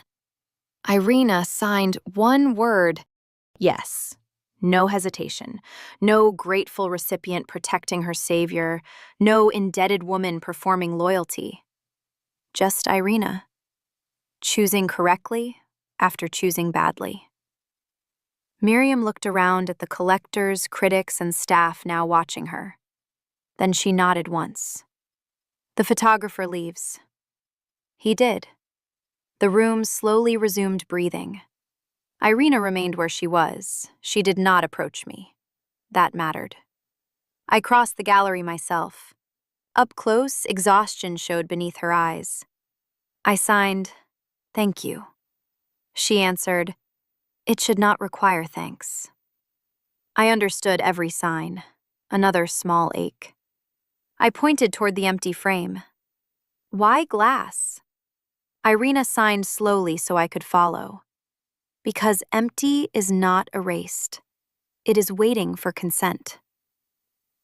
Ireina signed one word. "Yes." No hesitation. No grateful recipient protecting her savior. No indebted woman performing loyalty. Just Ireina. Choosing correctly after choosing badly. Miriam looked around at the collectors, critics, and staff now watching her. Then she nodded once. "The photographer leaves." He did. The room slowly resumed breathing. Ireina remained where she was. She did not approach me. That mattered. I crossed the gallery myself. Up close, exhaustion showed beneath her eyes. I signed, "Thank you." She answered, "It should not require thanks." I understood every sign. Another small ache. I pointed toward the empty frame. "Why glass?" Ireina signed slowly so I could follow. "Because empty is not erased. It is waiting for consent."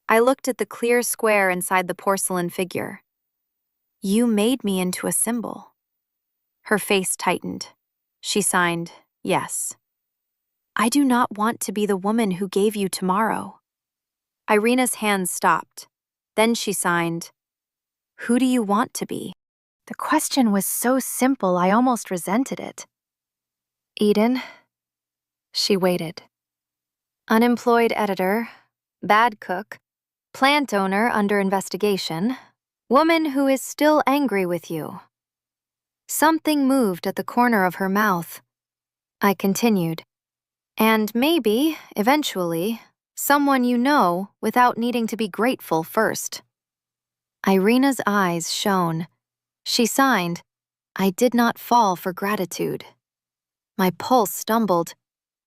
I looked at the clear square inside the porcelain figure. "You made me into a symbol." Her face tightened. She signed, "Yes." "I do not want to be the woman who gave you tomorrow." Ireina's hands stopped. Then she signed, "Who do you want to be?" The question was so simple I almost resented it. "Eden." She waited. "Unemployed editor, bad cook, plant owner under investigation, woman who is still angry with you. Something moved at the corner of her mouth. I continued. And maybe, eventually, someone you know without needing to be grateful first. Irena's eyes shone. She signed, I did not fall for gratitude. My pulse stumbled.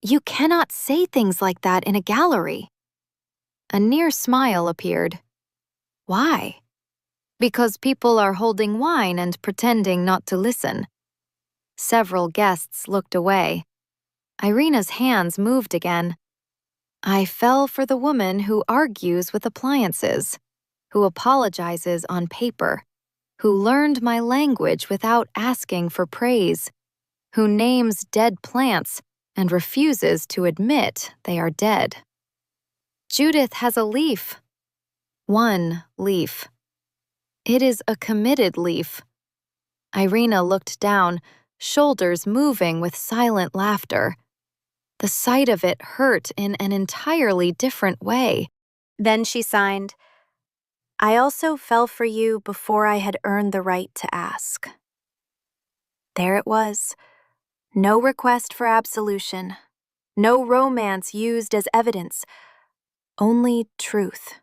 You cannot say things like that in a gallery. A near smile appeared. Why? Because people are holding wine and pretending not to listen. Several guests looked away. Irena's hands moved again. I fell for the woman who argues with appliances, who apologizes on paper, who learned my language without asking for praise, who names dead plants and refuses to admit they are dead. Judith has a leaf. One leaf. It is a committed leaf. Ireina looked down, shoulders moving with silent laughter. The sight of it hurt in an entirely different way. Then she signed, I also fell for you before I had earned the right to ask. There it was. No request for absolution. No romance used as evidence. Only truth.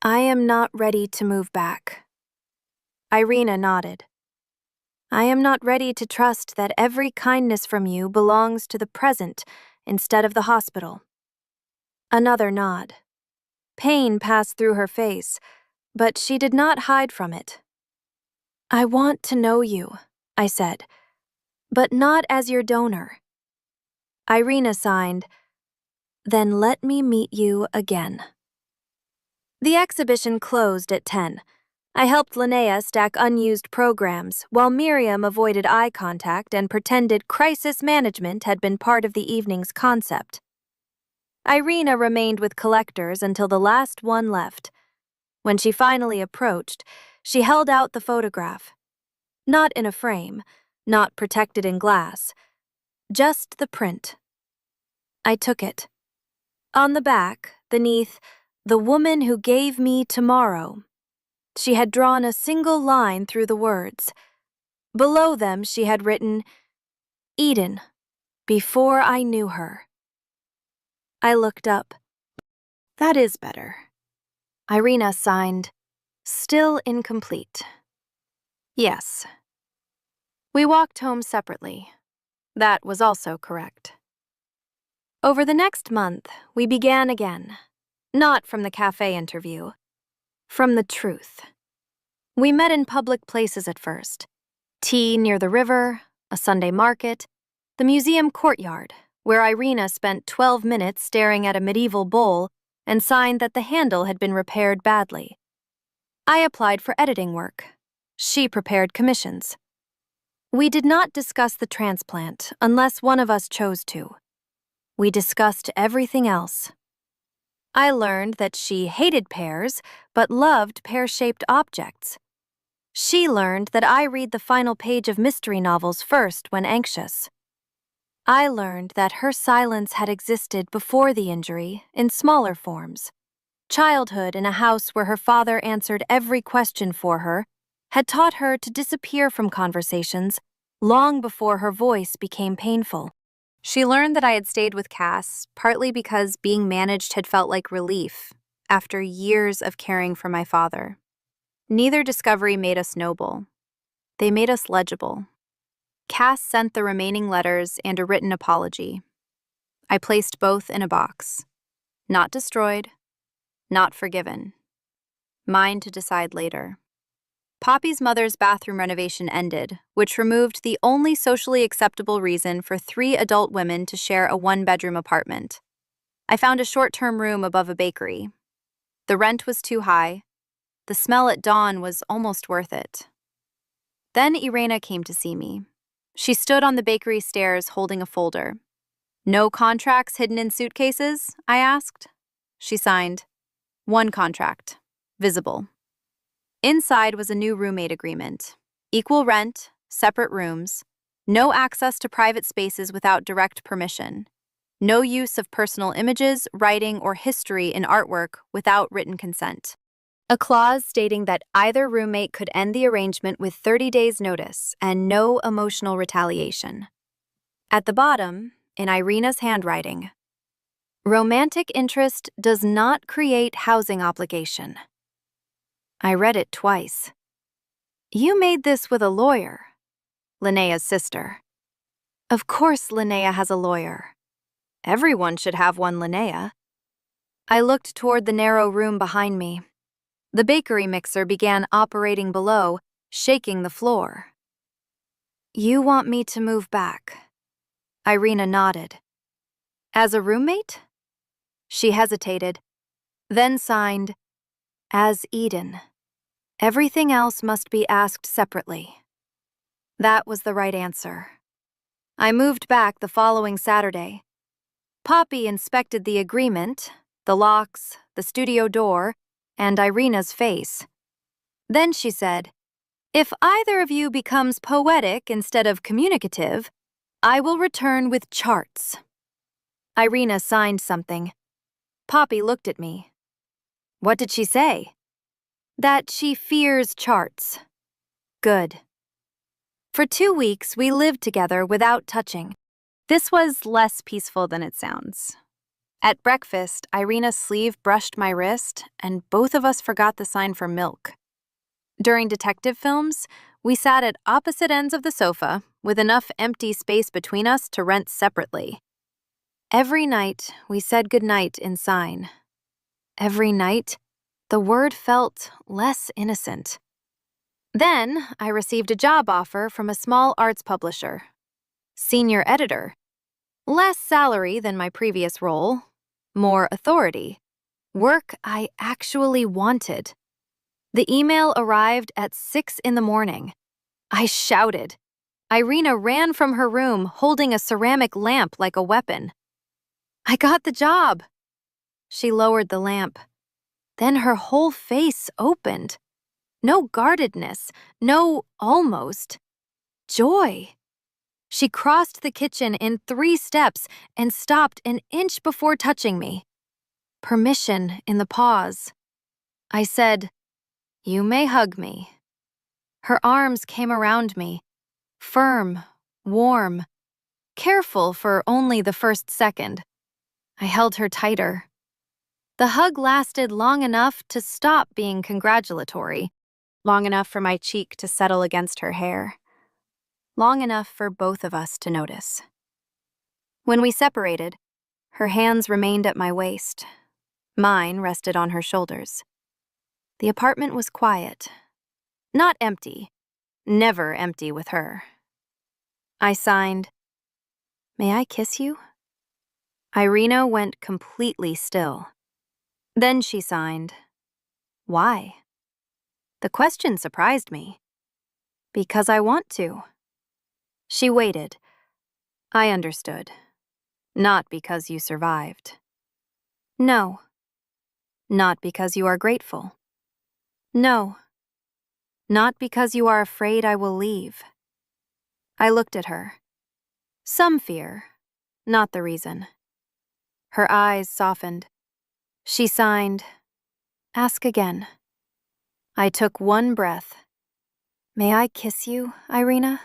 I am not ready to move back. Ireina nodded. I am not ready to trust that every kindness from you belongs to the present instead of the hospital. Another nod. Pain passed through her face, but she did not hide from it. I want to know you, I said, but not as your donor. Ireina signed, Then let me meet you again. The exhibition closed at 10. I helped Linnea stack unused programs, while Miriam avoided eye contact and pretended crisis management had been part of the evening's concept. Ireina remained with collectors until the last one left. When she finally approached, she held out the photograph. Not in a frame, not protected in glass, just the print. I took it. On the back, beneath, "The woman who gave me tomorrow," she had drawn a single line through the words. Below them she had written, Eden, before I knew her. I looked up. That is better. Ireina signed, still incomplete. Yes. We walked home separately. That was also correct. Over the next month, we began again. Not from the cafe interview. From the truth. We met in public places at first. Tea near the river, a Sunday market, the museum courtyard, where Ireina spent 12 minutes staring at a medieval bowl and signed that the handle had been repaired badly. I applied for editing work. She prepared commissions. We did not discuss the transplant unless one of us chose to. We discussed everything else. I learned that she hated pears, but loved pear-shaped objects. She learned that I read the final page of mystery novels first when anxious. I learned that her silence had existed before the injury in smaller forms. Childhood in a house where her father answered every question for her had taught her to disappear from conversations long before her voice became painful. She learned that I had stayed with Cass partly because being managed had felt like relief after years of caring for my father. Neither discovery made us noble. They made us legible. Cass sent the remaining letters and a written apology. I placed both in a box. Not destroyed, not forgiven. Mine to decide later. Poppy's mother's bathroom renovation ended, which removed the only socially acceptable reason for 3 adult women to share a 1-bedroom apartment. I found a short-term room above a bakery. The rent was too high. The smell at dawn was almost worth it. Then Ireina came to see me. She stood on the bakery stairs holding a folder. No contracts hidden in suitcases? I asked. She signed. 1 contract. Visible. Inside was a new roommate agreement. Equal rent, separate rooms, no access to private spaces without direct permission, No use of personal images, writing, or history in artwork without written consent. A clause stating that either roommate could end the arrangement with 30 days' notice and no emotional retaliation. At the bottom, in Ireina's handwriting, romantic interest does not create housing obligation. I read it twice. You made this with a lawyer, Linnea's sister. Of course Linnea has a lawyer. Everyone should have one, Linnea. I looked toward the narrow room behind me. The bakery mixer began operating below, shaking the floor. You want me to move back? Ireina nodded. As a roommate? She hesitated, then signed, as Eden. Everything else must be asked separately. That was the right answer. I moved back the following Saturday. Poppy inspected the agreement, the locks, the studio door, and Ireina's face. Then she said, "If either of you becomes poetic instead of communicative, I will return with charts." Ireina signed something. Poppy looked at me. What did she say? That she fears charts. Good. For 2 weeks, we lived together without touching. This was less peaceful than it sounds. At breakfast, Ireina's sleeve brushed my wrist, and both of us forgot the sign for milk. During detective films, we sat at opposite ends of the sofa, with enough empty space between us to rent separately. Every night, we said goodnight in sign. Every night, the word felt less innocent. Then, I received a job offer from a small arts publisher. Senior editor. Less salary than my previous role. More authority. Work I actually wanted. The email arrived at 6 in the morning. I shouted. Ireina ran from her room, holding a ceramic lamp like a weapon. I got the job. She lowered the lamp. Then her whole face opened. No guardedness, no almost. Joy. She crossed the kitchen in 3 steps and stopped an inch before touching me. Permission in the pause. I said, "You may hug me." Her arms came around me, firm, warm, careful for only the first second. I held her tighter. The hug lasted long enough to stop being congratulatory, long enough for my cheek to settle against her hair, long enough for both of us to notice. When we separated, her hands remained at my waist. Mine rested on her shoulders. The apartment was quiet. Not empty. Never empty with her. I signed, "May I kiss you?" Ireina went completely still. Then she signed, "Why?" The question surprised me. "Because I want to." She waited. I understood. "Not because you survived." "No." "Not because you are grateful." "No." "Not because you are afraid I will leave." I looked at her. Some fear, not the reason. Her eyes softened. She signed, "Ask again." I took one breath. "May I kiss you, Ireina?"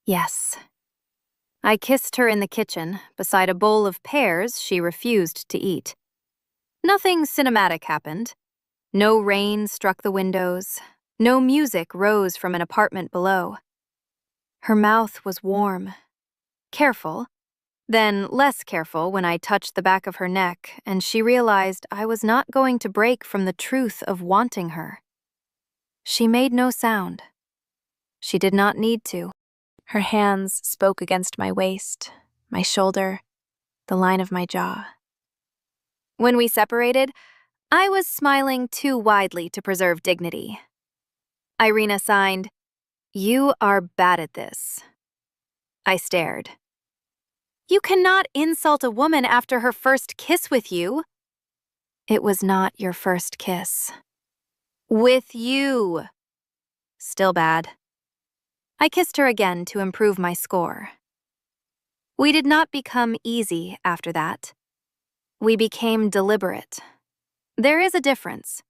Yes. I kissed her in the kitchen, beside a bowl of pears she refused to eat. Nothing cinematic happened. No rain struck the windows. No music rose from an apartment below. Her mouth was warm. Careful. Then less careful when I touched the back of her neck and she realized I was not going to break from the truth of wanting her. She made no sound. She did not need to. Her hands spoke against my waist, my shoulder, the line of my jaw. When we separated, I was smiling too widely to preserve dignity. Ireina signed, "You are bad at this." I stared. "You cannot insult a woman after her first kiss with you." "It was not your first kiss." "With you." Still bad. I kissed her again to improve my score. We did not become easy after that. We became deliberate. There is a difference.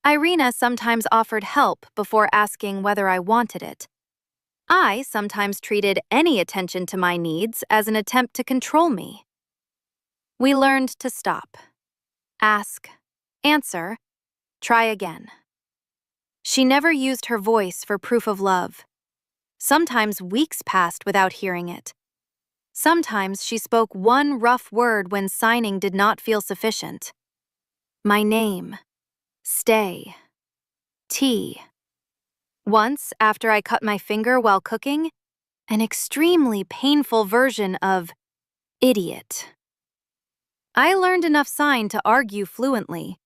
Ireina sometimes offered help before asking whether I wanted it. I sometimes treated any attention to my needs as an attempt to control me. We learned to stop, ask, answer, try again. She never used her voice for proof of love. Sometimes weeks passed without hearing it. Sometimes she spoke one rough word when signing did not feel sufficient. My name, stay, tea. Once, after I cut my finger while cooking, an extremely painful version of idiot. I learned enough sign to argue fluently.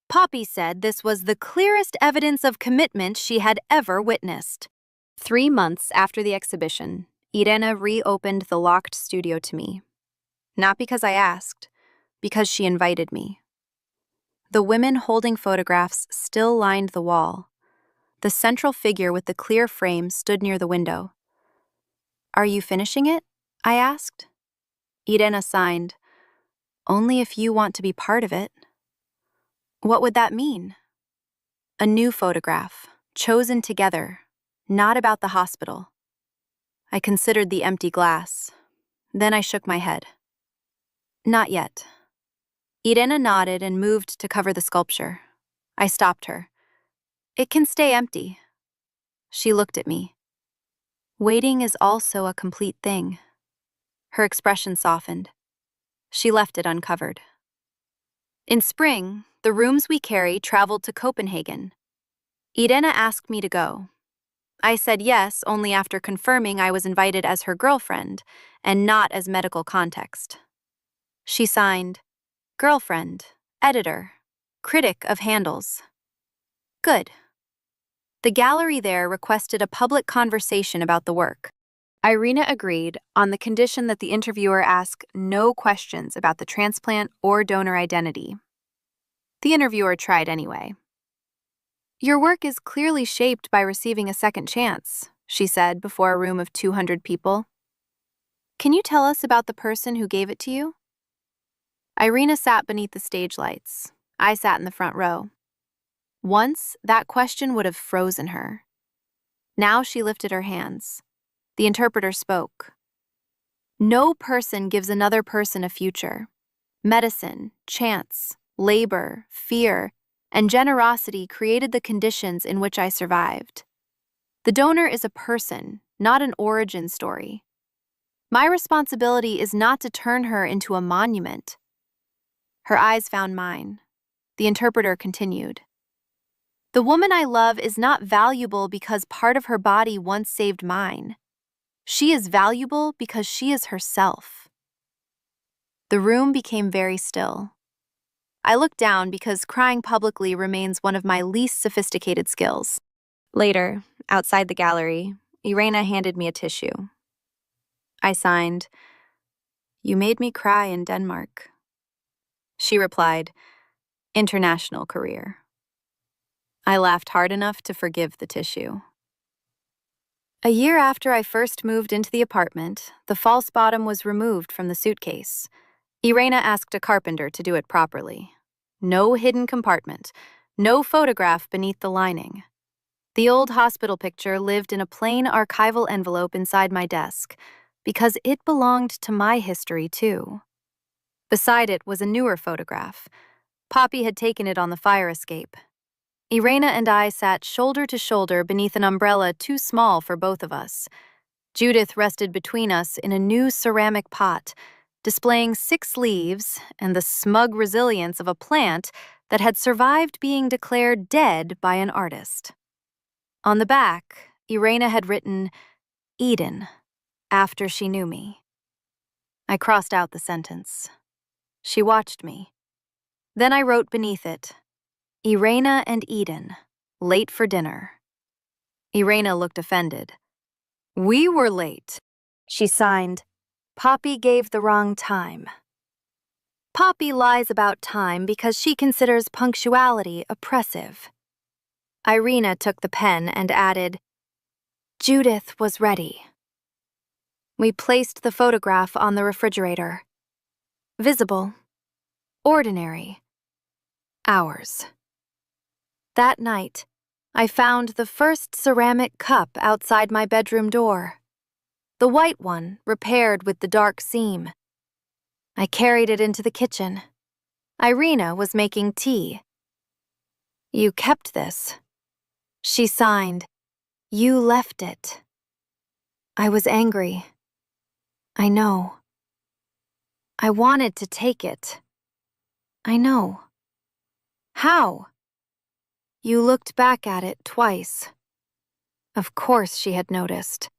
Poppy said this was the clearest evidence of commitment she had ever witnessed. 3 months after the exhibition, Ireina reopened the locked studio to me. Not because I asked, because she invited me. The women holding photographs still lined the wall. The central figure with the clear frame stood near the window. "Are you finishing it?" I asked. Ireina signed. "Only if you want to be part of it." What would that mean? A new photograph, chosen together, not about the hospital. I considered the empty glass. Then I shook my head. Not yet. Ireina nodded and moved to cover the sculpture. I stopped her. It can stay empty. She looked at me. Waiting is also a complete thing. Her expression softened. She left it uncovered. In spring, the rooms we carry traveled to Copenhagen. Ireina asked me to go. I said yes only after confirming I was invited as her girlfriend and not as medical context. She signed, girlfriend, editor, critic of handles. Good. The gallery there requested a public conversation about the work. Ireina agreed on the condition that the interviewer ask no questions about the transplant or donor identity. The interviewer tried anyway. "Your work is clearly shaped by receiving a second chance," she said before a room of 200 people. "Can you tell us about the person who gave it to you?" Ireina sat beneath the stage lights. I sat in the front row. Once, that question would have frozen her. Now she lifted her hands. The interpreter spoke. "No person gives another person a future. Medicine, chance, labor, fear, and generosity created the conditions in which I survived. The donor is a person, not an origin story. My responsibility is not to turn her into a monument." Her eyes found mine. The interpreter continued. "The woman I love is not valuable because part of her body once saved mine. She is valuable because she is herself." The room became very still. I looked down because crying publicly remains one of my least sophisticated skills. Later, outside the gallery, Ireina handed me a tissue. I signed, "You made me cry in Denmark." She replied, "International career." I laughed hard enough to forgive the tissue. A year after I first moved into the apartment, the false bottom was removed from the suitcase. Ireina asked a carpenter to do it properly. No hidden compartment, no photograph beneath the lining. The old hospital picture lived in a plain archival envelope inside my desk, because it belonged to my history too. Beside it was a newer photograph. Poppy had taken it on the fire escape. Ireina and I sat shoulder to shoulder beneath an umbrella too small for both of us. Judith rested between us in a new ceramic pot, displaying 6 leaves and the smug resilience of a plant that had survived being declared dead by an artist. On the back, Ireina had written, "Eden," after she knew me. I crossed out the sentence. She watched me. Then I wrote beneath it, "Ireina and Eden, late for dinner." Ireina looked offended. "We were late." She signed, "Poppy gave the wrong time." Poppy lies about time because she considers punctuality oppressive. Ireina took the pen and added, "Judith was ready." We placed the photograph on the refrigerator. Visible. Ordinary. Ours. That night, I found the first ceramic cup outside my bedroom door. The white one, repaired with the dark seam. I carried it into the kitchen. Ireina was making tea. "You kept this." She signed. "You left it." I was angry. I know. I wanted to take it. I know. How? You looked back at it twice. Of course she had noticed.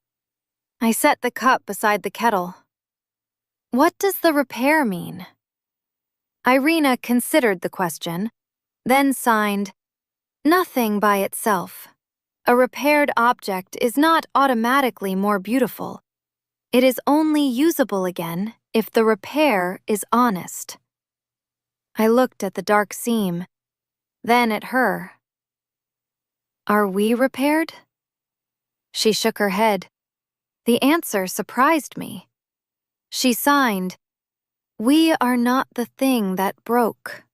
I set the cup beside the kettle. "What does the repair mean?" Ireina considered the question, then signed, "Nothing by itself. A repaired object is not automatically more beautiful. It is only usable again if the repair is honest." I looked at the dark seam, then at her. "Are we repaired?" She shook her head. The answer surprised me. She signed, "We are not the thing that broke."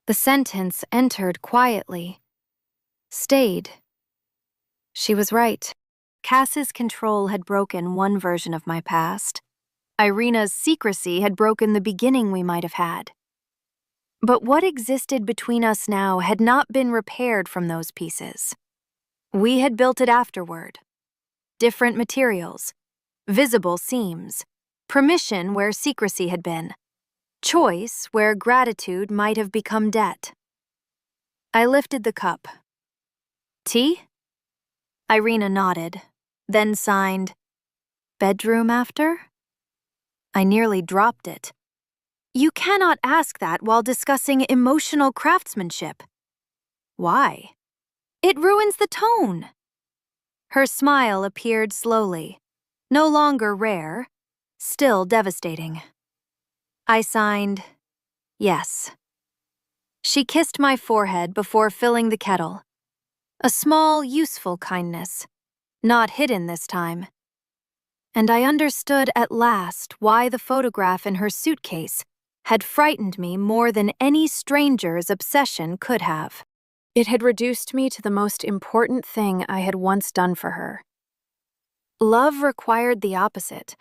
The sentence entered quietly, stayed. She was right. Cass's control had broken one version of my past. Ireina's secrecy had broken the beginning we might have had. But what existed between us now had not been repaired from those pieces. We had built it afterward. Different materials, visible seams, permission where secrecy had been, choice where gratitude might have become debt. I lifted the cup. "Tea?" Ireina nodded, then signed, "Bedroom after?" I nearly dropped it. You cannot ask that while discussing emotional craftsmanship. Why? It ruins the tone. Her smile appeared slowly, no longer rare, still devastating. I signed, "Yes." She kissed my forehead before filling the kettle. A small, useful kindness, not hidden this time. And I understood at last why the photograph in her suitcase had frightened me more than any stranger's obsession could have. It had reduced me to the most important thing I had once done for her. Love required the opposite,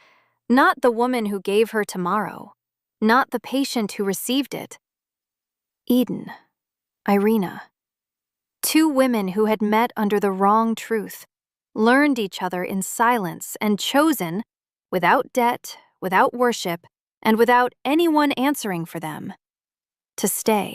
not the woman who gave her tomorrow, not the patient who received it. Eden, Ireina. Two women who had met under the wrong truth, learned each other in silence and chosen, without debt, without worship, and without anyone answering for them, to stay.